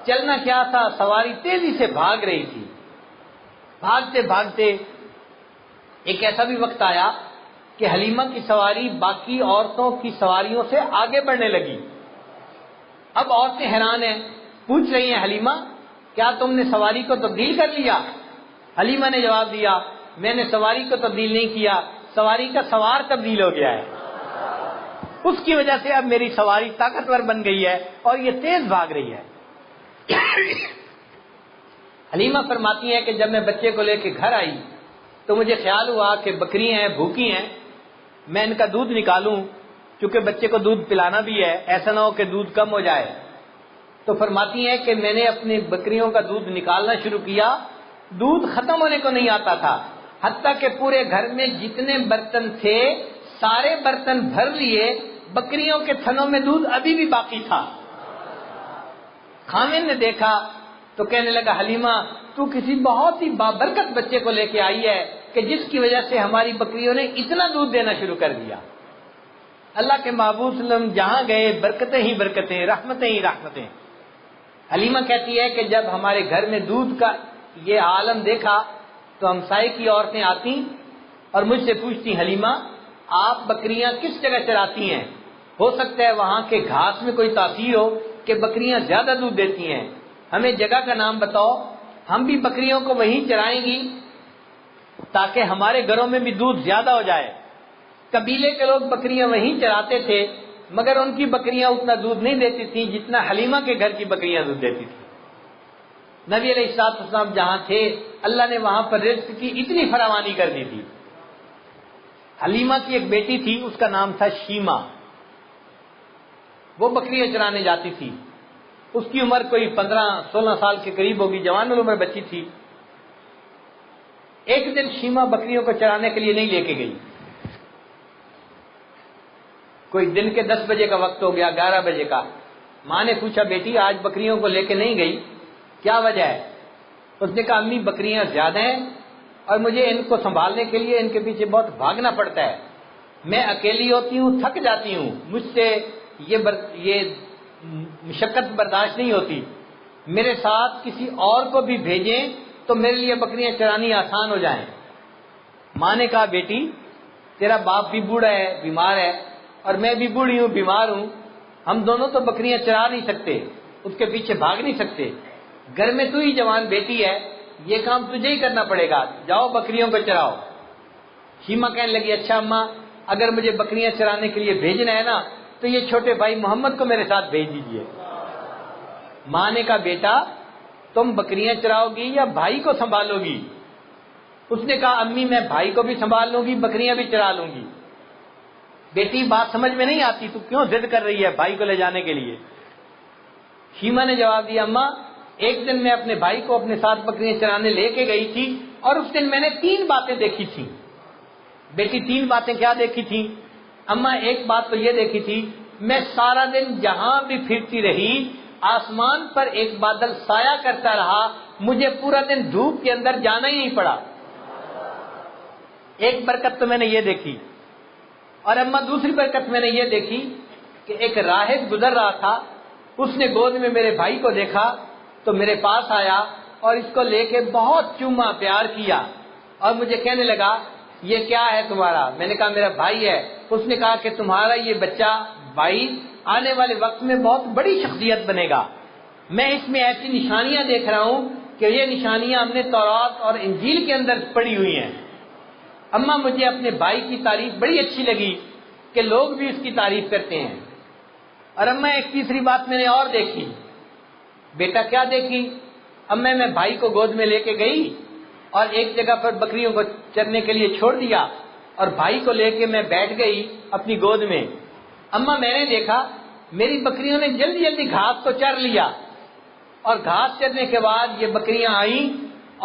چلنا کیا تھا، سواری تیزی سے بھاگ رہی تھی۔ بھاگتے بھاگتے ایک ایسا بھی وقت آیا کہ حلیمہ کی سواری باقی عورتوں کی سواریوں سے آگے بڑھنے لگی۔ اب عورتیں حیران ہیں، پوچھ رہی ہیں حلیمہ کیا تم نے سواری کو تبدیل کر لیا؟ حلیمہ نے جواب دیا میں نے سواری کو تبدیل نہیں کیا، سواری کا سوار تبدیل ہو گیا ہے، اس کی وجہ سے اب میری سواری طاقتور بن گئی ہے اور یہ تیز بھاگ رہی ہے۔ حلیمہ فرماتی ہیں کہ جب میں بچے کو لے کے گھر آئی تو مجھے خیال ہوا کہ بکریاں ہیں بھوکی ہیں، میں ان کا دودھ نکالوں، چونکہ بچے کو دودھ پلانا بھی ہے، ایسا نہ ہو کہ دودھ کم ہو جائے۔ تو فرماتی ہیں کہ میں نے اپنی بکریوں کا دودھ نکالنا شروع کیا، دودھ ختم ہونے کو نہیں آتا تھا، حتیٰ کہ پورے گھر میں جتنے برتن تھے سارے برتن بھر لیے، بکریوں کے تھنوں میں دودھ ابھی بھی باقی تھا۔ خاوند نے دیکھا تو کہنے لگا حلیمہ تو کسی بہت ہی بابرکت بچے کو لے کے آئی ہے کہ جس کی وجہ سے ہماری بکریوں نے اتنا دودھ دینا شروع کر دیا۔ اللہ کے محبوب صلی اللہ علیہ وسلم جہاں گئے برکتیں ہی برکتیں، رحمتیں ہی رحمتیں۔ حلیمہ کہتی ہے کہ جب ہمارے گھر میں دودھ کا یہ عالم دیکھا تو ہمسائے کی عورتیں آتی اور مجھ سے پوچھتی حلیمہ آپ بکریاں کس جگہ چراتی ہیں؟ ہو سکتا ہے وہاں کے گھاس میں کوئی تاثیر ہو کہ بکریاں زیادہ دودھ دیتی ہیں، ہمیں جگہ کا نام بتاؤ، ہم بھی بکریوں کو وہیں چرائیں گی تاکہ ہمارے گھروں میں بھی دودھ زیادہ ہو جائے۔ قبیلے کے لوگ بکریاں وہیں چراتے تھے مگر ان کی بکریاں اتنا دودھ نہیں دیتی تھیں جتنا حلیمہ کے گھر کی بکریاں دودھ دیتی تھیں۔ نبی علیہ السلام جہاں تھے اللہ نے وہاں پر رزق کی اتنی فراوانی کر دی تھی۔ حلیمہ کی ایک بیٹی تھی، اس کا نام تھا شیمہ، وہ بکریاں چرانے جاتی تھی، اس کی عمر کوئی 15-16 سال کے قریب ہوگی، جوان العمر بچی تھی۔ ایک دن شیمہ بکریوں کو چرانے کے لیے نہیں لے کے گئی، کوئی دن کے 10 بجے کا وقت ہو گیا، 11 بجے کا، ماں نے پوچھا بیٹی آج بکریوں کو لے کے نہیں گئی، کیا وجہ ہے؟ اس نے کہا امی بکریاں زیادہ ہیں اور مجھے ان کو سنبھالنے کے لیے ان کے پیچھے بہت بھاگنا پڑتا ہے، میں اکیلی ہوتی ہوں، تھک جاتی ہوں، مجھ سے یہ مشقت برداشت نہیں ہوتی، میرے ساتھ کسی اور کو بھی بھیجیں تو میرے لیے بکریاں چرانی آسان ہو جائیں۔ ماں نے کہا بیٹی تیرا باپ بھی بوڑھا ہے، بیمار ہے، اور میں بھی بوڑھی ہوں، بیمار ہوں، ہم دونوں تو بکریاں چرا نہیں سکتے، اس کے پیچھے بھاگ نہیں سکتے، گھر میں تو ہی جوان بیٹی ہے، یہ کام تجھے ہی کرنا پڑے گا، جاؤ بکریوں کو چراؤ۔ شیمہ کہنے لگی اچھا اماں اگر مجھے بکریاں چرانے کے لیے بھیجنا ہے نا تو یہ چھوٹے بھائی محمد کو میرے ساتھ بھیج دیجیے۔ ماں نے کہا بیٹا تم بکریاں چراؤ گی یا بھائی کو سنبھالو گی؟ اس نے کہا امی میں بھائی کو بھی سنبھال لوں گی، بکریاں بھی چرا لوں گی۔ بیٹی بات سمجھ میں نہیں آتی، تو کیوں ضد کر رہی ہے بھائی کو لے جانے کے لیے؟ شیمہ نے جواب دیا اماں ایک دن میں اپنے بھائی کو اپنے ساتھ بکریاں چرانے لے کے گئی تھی اور اس دن میں نے 3 باتیں دیکھی تھیں۔ بیٹی 3 باتیں کیا دیکھی تھیں؟ اماں ایک بات تو یہ دیکھی تھی میں سارا دن جہاں بھی پھرتی رہی آسمان پر ایک بادل سایہ کرتا رہا، مجھے پورا دن دھوپ کے اندر جانا ہی نہیں پڑا، ایک برکت تو میں نے یہ دیکھی۔ اور اماں دوسری برکت میں نے یہ دیکھی کہ ایک راہب گزر رہا تھا، اس نے گود میں میرے بھائی کو دیکھا تو میرے پاس آیا اور اس کو لے کے بہت چوما پیار کیا اور مجھے کہنے لگا یہ کیا ہے تمہارا؟ میں نے کہا میرا بھائی ہے۔ اس نے کہا کہ تمہارا یہ بچہ بھائی آنے والے وقت میں بہت بڑی شخصیت بنے گا، میں اس میں ایسی نشانیاں دیکھ رہا ہوں کہ یہ نشانیاں ہم نے تورات اور انجیل کے اندر پڑھی ہوئی ہیں۔ اماں مجھے اپنے بھائی کی تعریف بڑی اچھی لگی کہ لوگ بھی اس کی تعریف کرتے ہیں۔ اور اماں ایک تیسری بات میں نے اور دیکھی۔ بیٹا کیا دیکھی؟ اماں میں بھائی کو گود میں لے کے گئی اور ایک جگہ پر بکریوں کو چرنے کے لیے چھوڑ دیا اور بھائی کو لے کے میں بیٹھ گئی اپنی گود میں. اما میں نے دیکھا میری بکریوں نے جلدی جلدی گھاس کو چر لیا اور گھاس چرنے کے بعد یہ بکریاں آئیں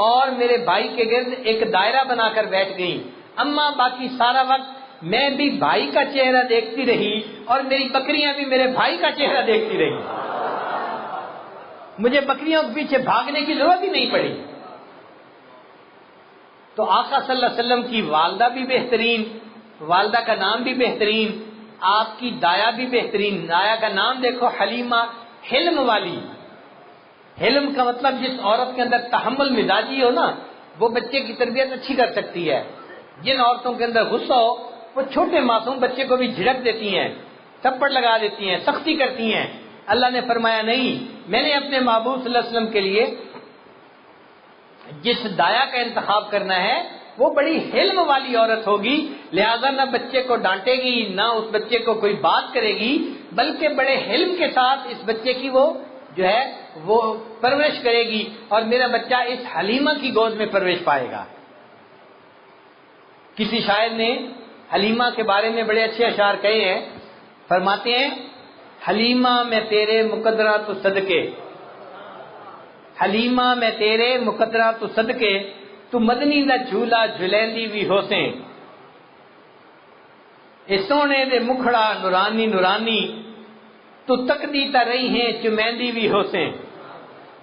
اور میرے بھائی کے گرد ایک دائرہ بنا کر بیٹھ گئیں. اما باقی سارا وقت میں بھی بھائی کا چہرہ دیکھتی رہی اور میری بکریاں بھی میرے بھائی کا چہرہ دیکھتی رہی. مجھے بکریوں کے پیچھے بھاگنے کی ضرورت ہی نہیں پڑی. تو آقا صلی اللہ علیہ وسلم کی والدہ بھی بہترین، والدہ کا نام بھی بہترین، آپ کی دایا بھی بہترین. دایا کا نام دیکھو حلیمہ، حلم والی. حلم کا مطلب جس عورت کے اندر تحمل مزاجی ہو نا وہ بچے کی تربیت اچھی کر سکتی ہے. جن عورتوں کے اندر غصہ ہو وہ چھوٹے معصوم بچے کو بھی جھڑک دیتی ہیں، تھپڑ لگا دیتی ہیں، سختی کرتی ہیں. اللہ نے فرمایا نہیں، میں نے اپنے محبوب صلی اللہ علیہ وسلم کے لیے جس دایا کا انتخاب کرنا ہے وہ بڑی حلم والی عورت ہوگی، لہذا نہ بچے کو ڈانٹے گی نہ اس بچے کو کوئی بات کرے گی، بلکہ بڑے حلم کے ساتھ اس بچے کی وہ جو ہے وہ پرورش کرے گی اور میرا بچہ اس حلیمہ کی گود میں پرورش پائے گا. کسی شاعر نے حلیمہ کے بارے میں بڑے اچھے اشعار کہے ہیں. فرماتے ہیں حلیمہ میں تیرے مقدرہ تو صدقے، حلیمہ میں تیرے مقدرہ تو صدقے، تو مدنی دا جھولا جھلیندی بھی ہوسیں، اے سونے دے مکھڑا نورانی نورانی، تو تکدی تا رہی ہیں چمیندی بھی ہوسیں.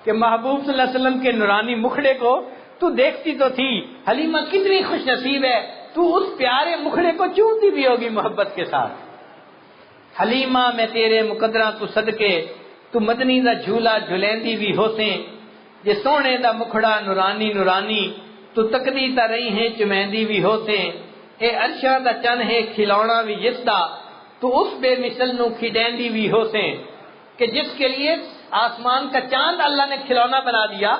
کہ محبوب صلی اللہ علیہ وسلم کے نورانی مکھڑے کو تو دیکھتی تو تھی، حلیمہ کتنی خوش نصیب ہے، تو اس پیارے مکھڑے کو چومتی بھی ہوگی محبت کے ساتھ. حلیمہ میں تیرے مقدرہ تو صدقے، تو مدنی دا جھولا جھلیندی بھی ہوسیں، جے سونے دا مکھڑا نورانی نورانی، تو تکدی تا رہی ہیں چمیندی بھی ہوسیں. اے عرشاں دا چن ہے کھلونا بھی جس دا، تو اس بے مثل نو کھڈیندی بھی ہوسیں. کہ جس کے لیے آسمان کا چاند اللہ نے کھلونا بنا دیا،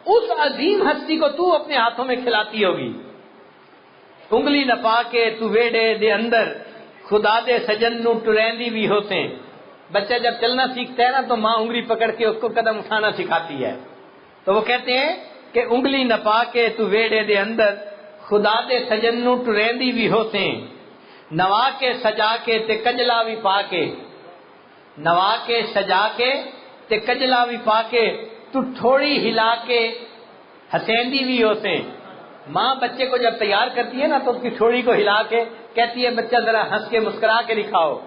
اس عظیم ہستی کو تو اپنے ہاتھوں میں کھلاتی ہوگی. انگلی نپا کے تو ویڑے دے اندر، خدا دے سجن نو ٹریندی بھی ہوسیں. بچہ جب چلنا سیکھتا ہے نا تو ماں انگلی پکڑ کے اس کو قدم اٹھانا سکھاتی ہے. تو وہ کہتے ہیں کہ انگلی نپا کے تو ویڑے دے اندر، خدا دے سجن نو ٹریندی بھی ہوسیں. نوا کے سجا کے تے کجلا بھی پا کے، نوا کے سجا کے تے کجلا بھی پا کے، تو تھوڑی ہلا کے ہسیندی بھی ہوسیں. ماں بچے کو جب تیار کرتی ہے نا تو اس کی تھوڑی کو ہلا کے کہتی ہے بچہ ذرا ہنس کے مسکرا کے دکھاؤ.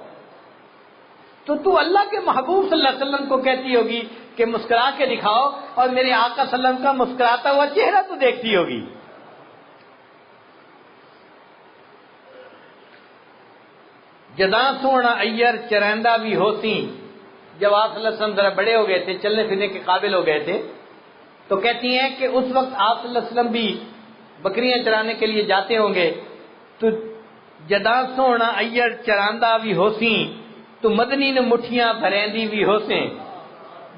تو اللہ کے محبوب صلی اللہ علیہ وسلم کو کہتی ہوگی کہ مسکرا کے دکھاؤ، اور میرے آقا صلی اللہ علیہ وسلم کا مسکراتا ہوا چہرہ تو دیکھتی ہوگی. جداں سونا ایئر چرندہ بھی ہوتی. جب آپ صلی اللہ علیہ وسلم ذرا بڑے ہو گئے تھے، چلنے پھرنے کے قابل ہو گئے تھے، تو کہتی ہیں کہ اس وقت آپ صلی اللہ علیہ وسلم بھی بکریاں چرانے کے لیے جاتے ہوں گے. تو جداں سونا ایئر چراندہ بھی ہوسی، تو مدنی نے مٹھیاں بھریندی بھی ہوسیں.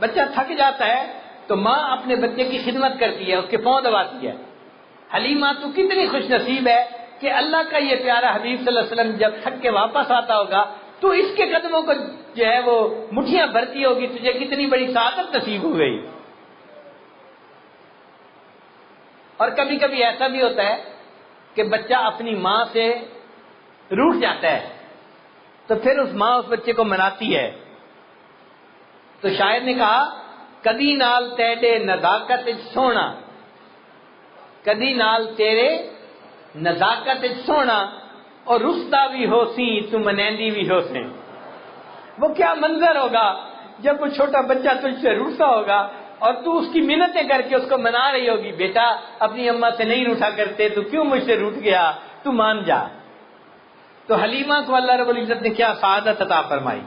بچہ تھک جاتا ہے تو ماں اپنے بچے کی خدمت کرتی ہے، اس کے پاؤں دباتی ہے. حلیمہ تو کتنی خوش نصیب ہے کہ اللہ کا یہ پیارا حبیب صلی اللہ علیہ وسلم جب تھک کے واپس آتا ہوگا تو اس کے قدموں کو جو ہے وہ مٹھیاں بھرتی ہوگی. تجھے کتنی بڑی سعادت نصیب ہو گئی. اور کبھی کبھی ایسا بھی ہوتا ہے کہ بچہ اپنی ماں سے روٹھ جاتا ہے تو پھر اس ماں اس بچے کو مناتی ہے. تو شاعر نے کہا کدی نال تیرے نزاکت سونا، کدی نال تیرے نزاکت سونا، اور رستا بھی ہو سی تو منیندی بھی ہو سیں. وہ کیا منظر ہوگا جب وہ چھوٹا بچہ تجھ سے روٹھا ہوگا اور تو اس کی منتیں کر کے اس کو منا رہی ہوگی، بیٹا اپنی اماں سے نہیں روٹھا کرتے، تو کیوں مجھ سے روٹھ گیا، تو مان جا. تو حلیمہ کو اللہ رب العزت نے کیا سعادت عطا فرمائی.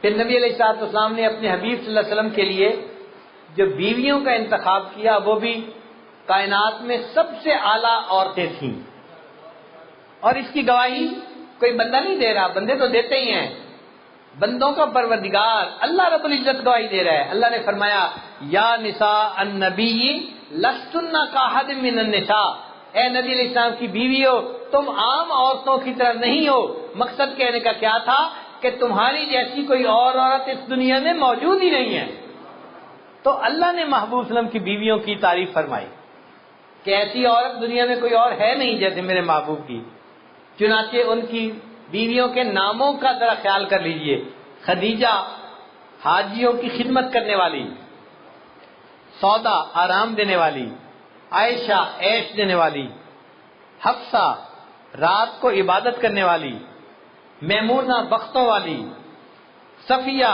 پھر نبی علیہ الصلوۃ والسلام نے اپنے حبیب صلی اللہ علیہ وسلم کے لیے جو بیویوں کا انتخاب کیا وہ بھی کائنات میں سب سے اعلیٰ عورتیں تھیں. اور اس کی گواہی کوئی بندہ نہیں دے رہا، بندے تو دیتے ہی ہیں. بندوں کا پروردگار اللہ رب العزت گواہی دے رہا ہے. اللہ نے فرمایا یا نساء النبی لستن کاحد من النساء، اے نبی علیہ السلام کی بیویو تم عام عورتوں کی طرح نہیں ہو. مقصد کہنے کا کیا تھا کہ تمہاری جیسی کوئی اور عورت اس دنیا میں موجود ہی نہیں ہے. تو اللہ نے محبوب صلی اللہ علیہ وسلم کی بیویوں کی تعریف فرمائی کہ ایسی عورت دنیا میں کوئی اور ہے نہیں جیسے میرے محبوب کی. چنانچہ ان کی بیویوں کے ناموں کا ذرا خیال کر لیجئے. خدیجہ حاجیوں کی خدمت کرنے والی، سودا آرام دینے والی، عائشہ عیش دینے والی، حفصہ رات کو عبادت کرنے والی، میمونہ بختوں والی، صفیہ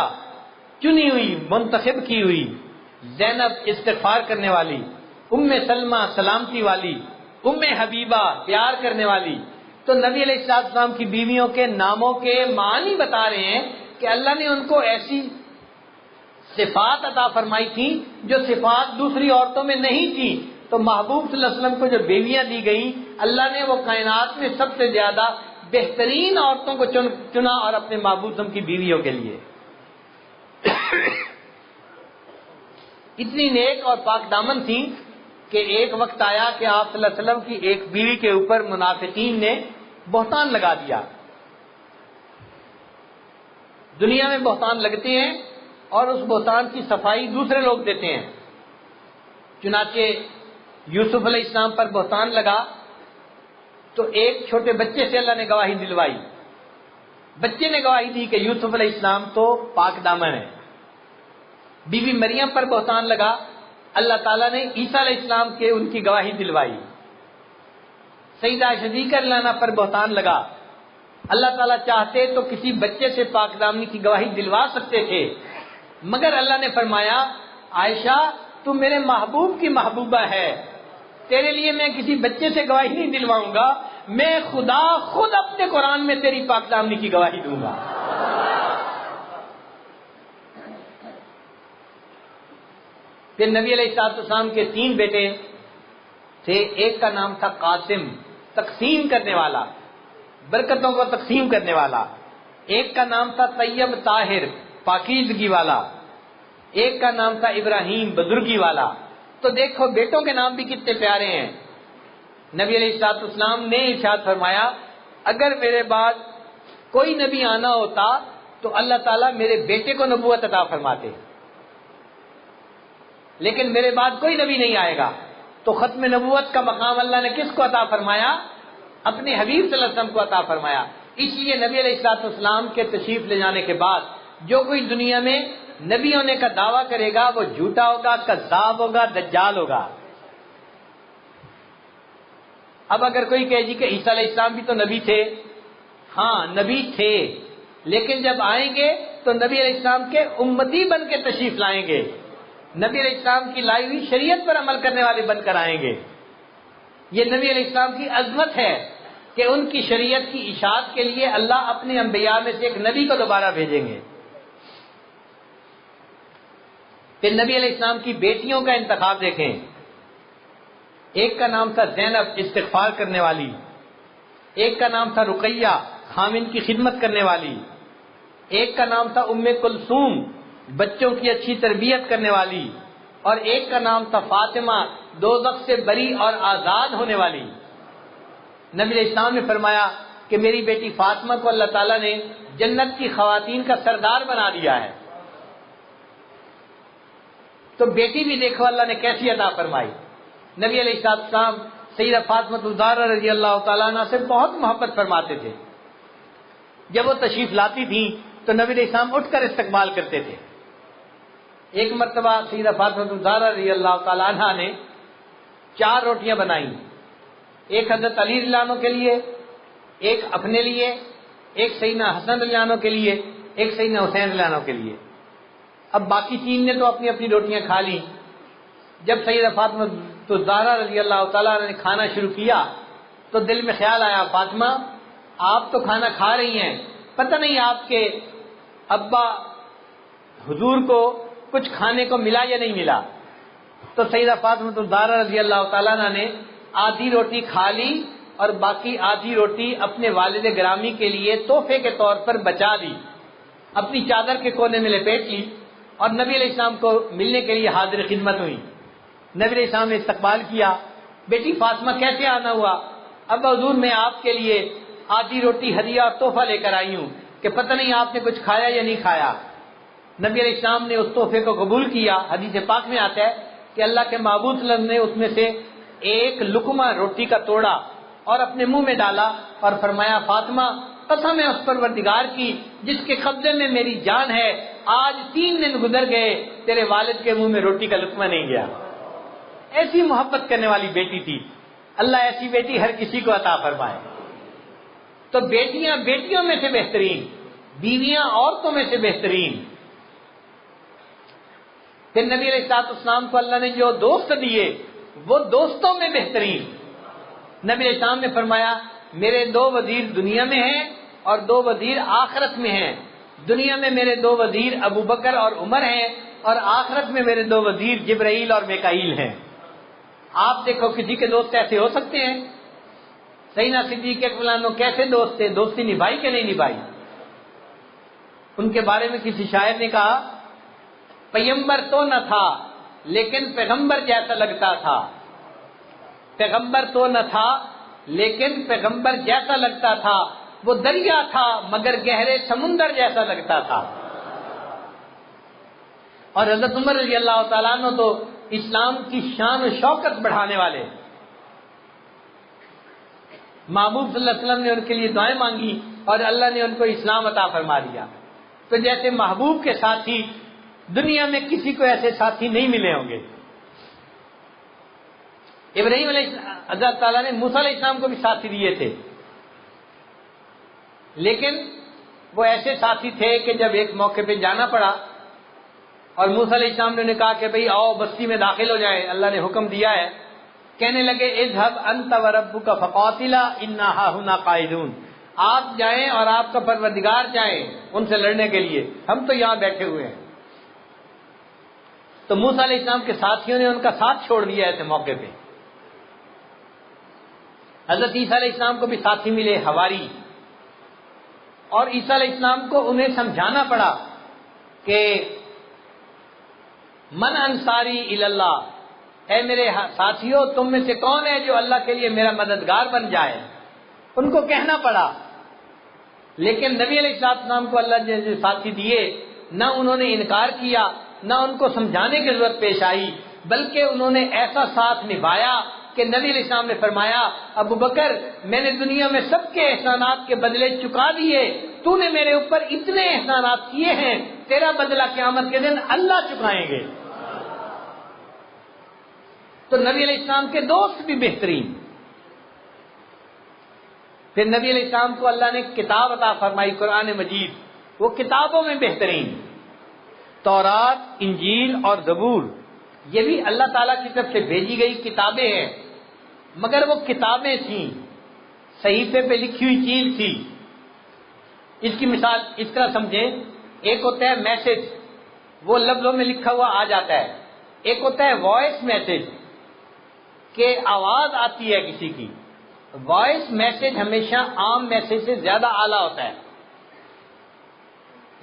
چنی ہوئی منتخب کی ہوئی، زینب استغفار کرنے والی، ام سلمہ سلامتی والی، ام حبیبہ پیار کرنے والی. تو نبی علیہ السلام کی بیویوں کے ناموں کے معنی بتا رہے ہیں کہ اللہ نے ان کو ایسی صفات عطا فرمائی تھی جو صفات دوسری عورتوں میں نہیں تھی. تو محبوب صلی اللہ علیہ وسلم کو جو بیویاں دی گئیں اللہ نے وہ کائنات میں سب سے زیادہ بہترین عورتوں کو چنا اور اپنے محبوب صلی اللہ علیہ وسلم کی بیویوں کے لیے اتنی نیک اور پاک دامن تھی کہ ایک وقت آیا کہ آپ صلی اللہ علیہ وسلم کی ایک بیوی کے اوپر منافقین نے بہتان لگا دیا. دنیا میں بہتان لگتے ہیں اور اس بہتان کی صفائی دوسرے لوگ دیتے ہیں. چنانچہ یوسف علیہ السلام پر بہتان لگا تو ایک چھوٹے بچے سے اللہ نے گواہی دلوائی. بچے نے گواہی دی کہ یوسف علیہ السلام تو پاک دامن ہے. بی بی مریم پر بہتان لگا، اللہ تعالیٰ نے عیسیٰ علیہ السلام کے ان کی گواہی دلوائی. سیدہ صدیقہ رضی اللہ عنہا پر بہتان لگا، اللہ تعالیٰ چاہتے تو کسی بچے سے پاک دامنی کی گواہی دلوا سکتے تھے، مگر اللہ نے فرمایا عائشہ تو میرے محبوب کی محبوبہ ہے، تیرے لیے میں کسی بچے سے گواہی نہیں دلواؤں گا، میں خدا خود اپنے قرآن میں تیری پاک دامنی کی گواہی دوں گا. پھر نبی علیہ السلام کے 3 بیٹے تھے. ایک کا نام تھا قاسم، تقسیم کرنے والا، برکتوں کو تقسیم کرنے والا. ایک کا نام تھا طیب طاہر، پاکیزگی والا. ایک کا نام تھا ابراہیم، بزرگی والا. تو دیکھو بیٹوں کے نام بھی کتنے پیارے ہیں. نبی علیہ السلام نے ارشاد فرمایا اگر میرے بعد کوئی نبی آنا ہوتا تو اللہ تعالیٰ میرے بیٹے کو نبوت عطا فرماتے، لیکن میرے بعد کوئی نبی نہیں آئے گا. تو ختم نبوت کا مقام اللہ نے کس کو عطا فرمایا؟ اپنے حبیب صلی اللہ علیہ وسلم کو عطا فرمایا. اس لیے نبی علیہ السلام کے تشریف لے جانے کے بعد جو کوئی دنیا میں نبی ہونے کا دعویٰ کرے گا وہ جھوٹا ہوگا، کذاب ہوگا، دجال ہوگا. اب اگر کوئی کہے جی کہ عیسیٰ علیہ السلام بھی تو نبی تھے، ہاں نبی تھے، لیکن جب آئیں گے تو نبی علیہ السلام کے امتی بن کے تشریف لائیں گے، نبی علیہ السلام کی لائی ہوئی شریعت پر عمل کرنے والے بن کر آئیں گے. یہ نبی علیہ السلام کی عظمت ہے کہ ان کی شریعت کی اشاعت کے لیے اللہ اپنے انبیاء میں سے ایک نبی کو دوبارہ بھیجیں گے. پھر نبی علیہ السلام کی بیٹیوں کا انتخاب دیکھیں. ایک کا نام تھا زینب، استغفار کرنے والی. ایک کا نام تھا رقیہ، خامن کی خدمت کرنے والی. ایک کا نام تھا ام کلثوم، بچوں کی اچھی تربیت کرنے والی. اور ایک کا نام تھا فاطمہ، دوزخ سے بری اور آزاد ہونے والی. نبی علیہ السلام نے فرمایا کہ میری بیٹی فاطمہ کو اللہ تعالیٰ نے جنت کی خواتین کا سردار بنا دیا ہے. تو بیٹی بھی دیکھو اللہ نے کیسی عطا فرمائی. نبی علیہ السلام سیدہ فاطمہ الزہرا رضی اللہ تعالیٰ عنہ سے بہت محبت فرماتے تھے. جب وہ تشریف لاتی تھیں تو نبی علیہ السلام اٹھ کر استقبال کرتے تھے. ایک مرتبہ سیدہ فاطمہ الزہرا رضی اللہ تعالیٰ عنہ نے 4 روٹیاں بنائیں، ایک حضرت علی رضی اللہ عنہ کے لیے، ایک اپنے لیے، ایک سیدنا حسن رضی اللہ عنہ کے لیے، ایک سیدنا حسین رضی اللہ عنہ کے لیے. اب باقی 3 نے تو اپنی اپنی روٹیاں کھا لی. جب سیدہ فاطمہ الزہرا رضی اللہ تعالیٰ عنہ نے کھانا شروع کیا تو دل میں خیال آیا فاطمہ آپ تو کھانا کھا رہی ہیں، پتہ نہیں آپ کے ابا حضور کو کچھ کھانے کو ملا یا نہیں ملا. تو سیدہ فاطمہ الزہرا رضی اللہ تعالیٰ عنہ نے آدھی روٹی کھا لی اور باقی آدھی روٹی اپنے والد گرامی کے لیے تحفے کے طور پر بچا دی، اپنی چادر کے کونے میں لپیٹ لی اور نبی علیہ السلام کو ملنے کے لیے حاضر خدمت ہوئی. نبی علیہ السلام نے استقبال کیا. بیٹی فاطمہ کیسے آنا ہوا؟ اب حضور میں آپ کے لیے آدھی روٹی ہدیہ اور تحفہ لے کر آئی ہوں کہ پتہ نہیں آپ نے کچھ کھایا یا نہیں کھایا۔ نبی علیہ السلام نے اس تحفے کو قبول کیا۔ حدیث پاک میں آتا ہے کہ اللہ کے محبوب صلی اللہ علیہ وسلم نے اس میں سے ایک لقمہ روٹی کا توڑا اور اپنے منہ میں ڈالا اور فرمایا فاطمہ قسم ہے اس پروردگار کی جس کے قبضے میں میری جان ہے، آج 3 دن گزر گئے تیرے والد کے منہ میں روٹی کا لقمہ نہیں گیا۔ ایسی محبت کرنے والی بیٹی تھی۔ اللہ ایسی بیٹی ہر کسی کو عطا فرمائے۔ تو بیٹیاں بیٹیوں میں سے بہترین، بیویاں عورتوں میں سے بہترین۔ پھر نبی علیہ السلام کو اللہ نے جو دوست دیے وہ دوستوں میں بہترین۔ نبی علیہ السلام نے فرمایا میرے 2 وزیر دنیا میں ہیں اور 2 وزیر آخرت میں ہیں۔ دنیا میں میرے 2 وزیر ابو بکر اور عمر ہیں اور آخرت میں میرے 2 وزیر جبرائیل اور میکائیل ہیں۔ آپ دیکھو کسی کے دوست ایسے ہو سکتے ہیں؟ سیدنا صدیق اکبر کیسے دوست تھے؟ دوستی نبھائی کہ نہیں نبھائی؟ ان کے بارے میں کسی شاعر نے کہا پیغمبر تو نہ تھا لیکن پیغمبر جیسا لگتا تھا، پیغمبر تو نہ تھا لیکن پیغمبر جیسا لگتا تھا، وہ دریا تھا مگر گہرے سمندر جیسا لگتا تھا۔ اور حضرت عمر رضی اللہ تعالیٰ عنہ تو اسلام کی شان و شوکت بڑھانے والے، محبوب صلی اللہ علیہ وسلم نے ان کے لیے دعائیں مانگی اور اللہ نے ان کو اسلام عطا فرما دیا۔ تو جیسے محبوب کے ساتھی دنیا میں کسی کو ایسے ساتھی نہیں ملے ہوں گے۔ ابراہیم علیہ اللہ تعالیٰ نے موسیٰ علیہ السلام کو بھی ساتھی دیے تھے، لیکن وہ ایسے ساتھی تھے کہ جب ایک موقع پہ جانا پڑا اور موسیٰ علیہ السلام نے کہا کہ بھئی آؤ بستی میں داخل ہو جائے، اللہ نے حکم دیا ہے، کہنے لگے اذهب انت وربک فقاتلا انا ہاہنا قاعدون، آپ جائیں اور آپ کا پروردگار جائیں ان سے لڑنے کے لیے، ہم تو یہاں بیٹھے ہوئے ہیں۔ تو موسیٰ علیہ السلام کے ساتھیوں نے ان کا ساتھ چھوڑ دیا ایسے موقع پہ۔ حضرت عیسیٰ علیہ السلام کو بھی ساتھی ملے حواری، اور عیسیٰ علیہ السلام کو انہیں سمجھانا پڑا کہ من انصاری الی اللہ، اے میرے ساتھیوں تم میں سے کون ہے جو اللہ کے لیے میرا مددگار بن جائے، ان کو کہنا پڑا۔ لیکن نبی علیہ السلام کو اللہ نے جو ساتھی دیے نہ انہوں نے انکار کیا نہ ان کو سمجھانے کی ضرورت پیش آئی، بلکہ انہوں نے ایسا ساتھ نبھایا کہ نبی علیہ السلام نے فرمایا ابو بکر میں نے دنیا میں سب کے احسانات کے بدلے چکا دیے، تو نے میرے اوپر اتنے احسانات کیے ہیں، تیرا بدلہ قیامت کے دن اللہ چکائیں گے۔ تو نبی علیہ السلام کے دوست بھی بہترین۔ پھر نبی علیہ السلام کو اللہ نے کتاب عطا فرمائی قرآن مجید، وہ کتابوں میں بہترین، تورات، انجیل اور زبور، یہ بھی اللہ تعالیٰ کی طرف سے بھیجی گئی کتابیں ہیں، مگر وہ کتابیں تھیں، صحیفے پہ لکھی ہوئی چیز تھی۔ اس کی مثال اس طرح سمجھیں، ایک ہوتا ہے میسج، وہ لفظوں میں لکھا ہوا آ جاتا ہے، ایک ہوتا ہے وائس میسج کہ آواز آتی ہے کسی کی۔ وائس میسج ہمیشہ عام میسج سے زیادہ اعلیٰ ہوتا ہے۔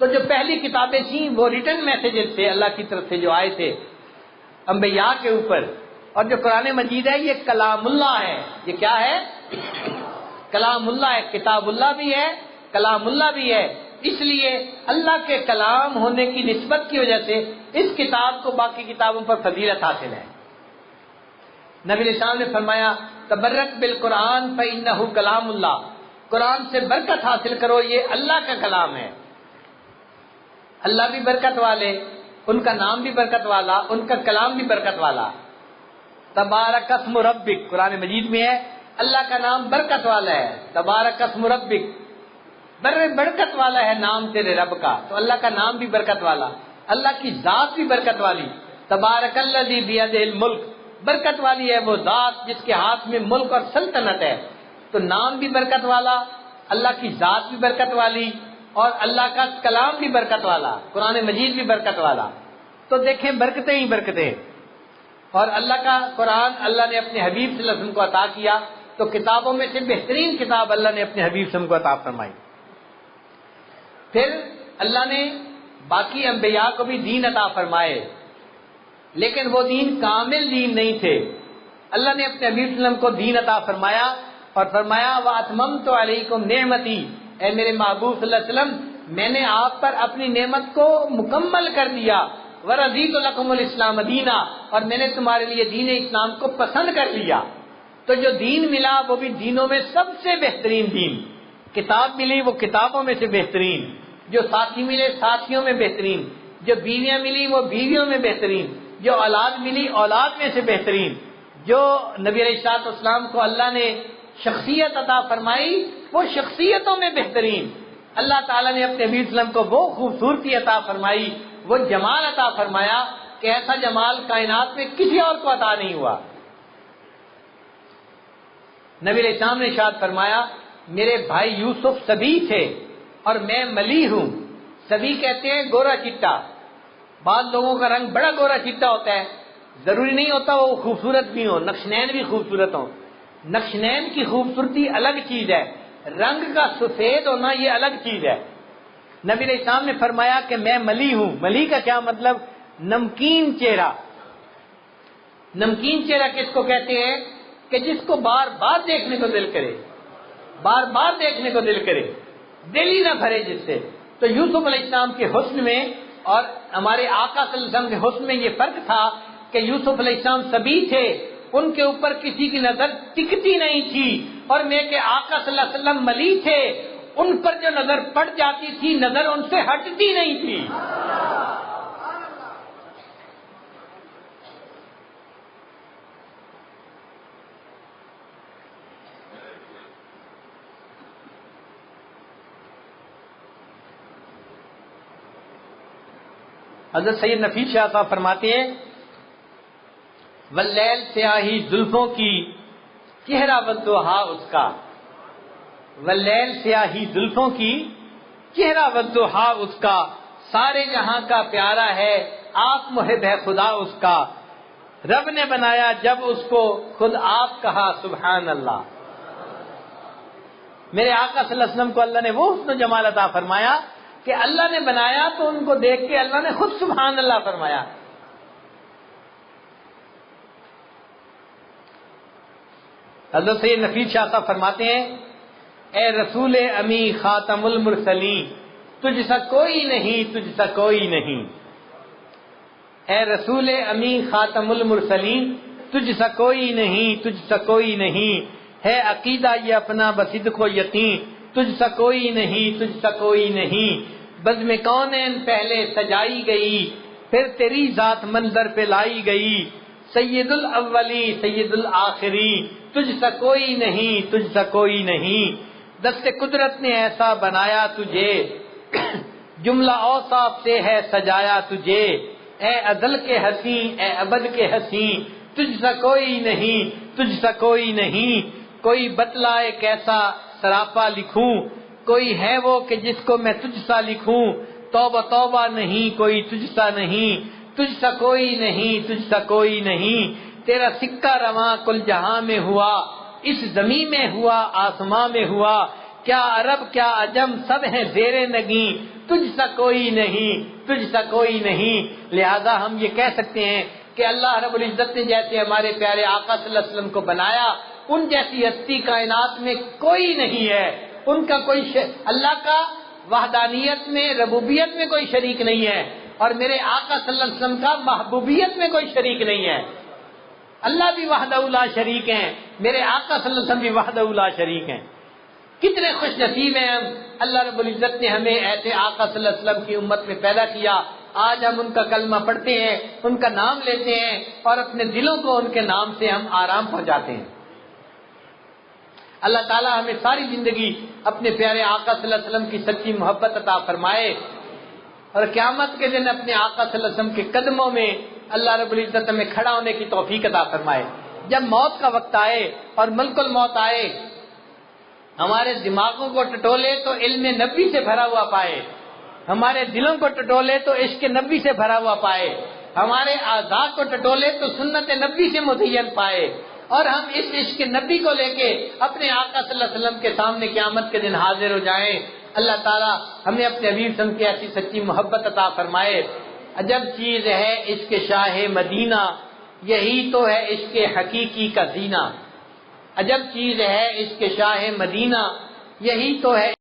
تو جو پہلی کتابیں تھیں وہ ریٹن میسیجز تھے اللہ کی طرف سے جو آئے تھے انبیاء کے اوپر، اور جو قرآن مجید ہے یہ کلام اللہ ہے۔ یہ کیا ہے؟ کلام اللہ ہے، کتاب اللہ بھی ہے کلام اللہ بھی ہے۔ اس لیے اللہ کے کلام ہونے کی نسبت کی وجہ سے اس کتاب کو باقی کتابوں پر فضیلت حاصل ہے۔ نبی علیہ السلام نے فرمایا تبرک بالقرآن فإنہ کلام اللہ، قرآن سے برکت حاصل کرو، یہ اللہ کا کلام ہے۔ اللہ بھی برکت والے، ان کا نام بھی برکت والا، ان کا کلام بھی برکت والا۔ تبارک اسم ربک، قرآن مجید میں ہے اللہ کا نام برکت والا ہے، تبارک اسم ربک، برکت والا ہے نام تیرے رب کا، تو اللہ کا نام بھی برکت والا، اللہ کی ذات بھی برکت والی۔ تبارک الذی بیدہ الملک، برکت والی ہے وہ ذات جس کے ہاتھ میں ملک اور سلطنت ہے، تو نام بھی برکت والا، اللہ کی ذات بھی برکت والی، اور اللہ کا کلام بھی برکت والا، قرآن مجید بھی برکت والا۔ تو دیکھیں برکتیں ہی برکتیں، اور اللہ کا قرآن اللہ نے اپنے حبیب صلی اللہ علیہ وسلم کو عطا کیا، تو کتابوں میں سے بہترین کتاب اللہ نے اپنے حبیب صلی اللہ علیہ وسلم کو عطا فرمائی۔ پھر اللہ نے باقی انبیاء کو بھی دین عطا فرمائے، لیکن وہ دین کامل دین نہیں تھے۔ اللہ نے اپنے حبیب صلی اللہ علیہ وسلم کو دین عطا فرمایا اور فرمایا وَأَتْمَمْتُ عَلَيْكُمْ نِعْمَتِي، اے میرے محبوب صلی اللہ علیہ وسلم میں نے آپ پر اپنی نعمت کو مکمل کر دیا، وَرَضِيتُ لَكُمُ الْإِسْلَامَ دِينًا، اور میں نے تمہارے لیے دین اسلام کو پسند کر لیا۔ تو جو دین ملا وہ بھی دینوں میں سب سے بہترین دین، کتاب ملی وہ کتابوں میں سے بہترین، جو ساتھی ملے ساتھیوں میں بہترین، جو بیویاں ملی وہ بیویوں میں بہترین، جو اولاد ملی اولاد میں سے بہترین، جو نبی علیہ الصلوۃ والسلام کو اللہ نے شخصیت عطا فرمائی وہ شخصیتوں میں بہترین، اللہ تعالیٰ نے اپنے نبی صلی اللہ علیہ وسلم کو وہ خوبصورتی عطا فرمائی، وہ جمال عطا فرمایا کہ ایسا جمال کائنات میں کسی اور کو عطا نہیں ہوا۔ نبی علیہ السلام نے ارشاد فرمایا میرے بھائی یوسف سبی تھے اور میں ملی ہوں۔ سبی کہتے ہیں گورا چٹا، بعض لوگوں کا رنگ بڑا گورا چٹا ہوتا ہے، ضروری نہیں ہوتا وہ خوبصورت بھی ہو، نقشنین بھی خوبصورت ہوں، نقشنین کی خوبصورتی الگ چیز ہے، رنگ کا سفید ہونا یہ الگ چیز ہے۔ نبی علیہ السلام نے فرمایا کہ میں ملی ہوں، ملی کا کیا مطلب؟ نمکین چہرہ۔ نمکین چہرہ کس کو کہتے ہیں؟ کہ جس کو بار بار دیکھنے کو دل کرے، بار بار دیکھنے کو دل کرے، دل ہی نہ بھرے جس سے۔ تو یوسف علیہ السلام کے حسن میں اور ہمارے آقا صلی اللہ علیہ وسلم کے حسن میں یہ فرق تھا کہ یوسف علیہ السلام سبی تھے، ان کے اوپر کسی کی نظر ٹکتی نہیں تھی، اور میں کہ آقا صلی اللہ علیہ وسلم ملی تھے، ان پر جو نظر پڑ جاتی تھی نظر ان سے ہٹتی نہیں تھی۔ حضرت سید نفیس شاہ صاحب فرماتے ہیں واللیل سیاہی زلفوں کی چہرہ والضحیٰ اس کا، واللیل سیاہی زلفوں کی چہرہ والضحیٰ اس کا، سارے جہاں کا پیارا ہے آپ محب ہے خدا اس کا، رب نے بنایا جب اس کو خود آپ کہا سبحان اللہ۔ میرے آقا صلی اللہ علیہ وسلم کو اللہ نے وہ حسن و جمال عطا فرمایا کہ اللہ نے بنایا تو ان کو دیکھ کے اللہ نے خود سبحان اللہ فرمایا۔ حضرت سید نفیس شاہ صاحب فرماتے ہیں اے رسول امی خاتم المرسلین تجھ سا کوئی نہیں، تجھ سا کوئی نہیں، اے رسول امی خاتم المرسلین تجھ سا کوئی نہیں، تجھ سا کوئی نہیں، ہے عقیدہ یہ اپنا بصدق و یقین، تجھ سا کوئی نہیں، تجھ سا کوئی نہیں، بزم کونین پہلے سجائی گئی پھر تیری ذات منظر پہ لائی گئی، سید الاولی سید الآخری تجھ سا کوئی نہیں، تجھ سا کوئی نہیں، دست قدرت نے ایسا بنایا تجھے جملہ اوصاف سے ہے سجایا تجھے، اے ازل کے ہنسی اے ابد کے ہنسی تجھ سا کوئی نہیں، تجھ سا کوئی نہیں، کوئی بتلائے کیسا سراپا لکھوں، کوئی ہے وہ کہ جس کو میں تجھ سا لکھوں، توبہ توبہ نہیں کوئی تجھ سا نہیں، تجھ سا کوئی نہیں، تجھ سا کوئی نہیں، تیرا سکہ رواں کل جہاں میں ہوا، اس زمین میں ہوا آسماں میں ہوا، کیا عرب کیا عجم سب ہیں زیر نگیں، تجھ سا کوئی نہیں، تجھ سا کوئی نہیں۔ لہذا ہم یہ کہہ سکتے ہیں کہ اللہ رب العزت نے جیسے ہمارے پیارے آقا صلی اللہ علیہ وسلم کو بنایا ان جیسی ہستی کائنات میں کوئی نہیں ہے، ان کا کوئی اللہ کا وحدانیت میں ربوبیت میں کوئی شریک نہیں ہے، اور میرے آقا صلی اللہ علیہ وسلم کا محبوبیت میں کوئی شریک نہیں ہے۔ اللہ بھی وحدہ لا شریک ہیں، میرے آقا صلی اللہ علیہ وسلم بھی وحدہ لا شریک ہیں۔ کتنے خوش نصیب ہیں ہم، اللہ رب العزت نے ہمیں ایسے آقا صلی اللہ علیہ وسلم کی امت میں پیدا کیا۔ آج ہم ان کا کلمہ پڑھتے ہیں، ان کا نام لیتے ہیں اور اپنے دلوں کو ان کے نام سے ہم آرام پہنچاتے ہیں۔ اللہ تعالیٰ ہمیں ساری زندگی اپنے پیارے آقا صلی اللہ علیہ وسلم کی سچی محبت عطا فرمائے، اور قیامت کے دن اپنے آقا صلی اللہ علیہ وسلم کے قدموں میں اللہ رب العزت ہمیں کھڑا ہونے کی توفیق عطا فرمائے۔ جب موت کا وقت آئے اور ملک الموت آئے، ہمارے دماغوں کو ٹٹولے تو علم نبی سے بھرا ہوا پائے، ہمارے دلوں کو ٹٹولے تو عشق نبی سے بھرا ہوا پائے، ہمارے اعضاء کو ٹٹولے تو سنت نبی سے مزین پائے، اور ہم اس عشق نبی کو لے کے اپنے آقا صلی اللہ علیہ وسلم کے سامنے قیامت کے دن حاضر ہو جائیں۔ اللہ تعالیٰ ہمیں اپنے حبیب صلی اللہ علیہ وسلم کی ایسی سچی محبت عطا فرمائے۔ عجب چیز ہے عشق شاہ مدینہ، یہی تو ہے عشق حقیقی کا زینہ، عجب چیز ہے عشق شاہ مدینہ، یہی تو ہے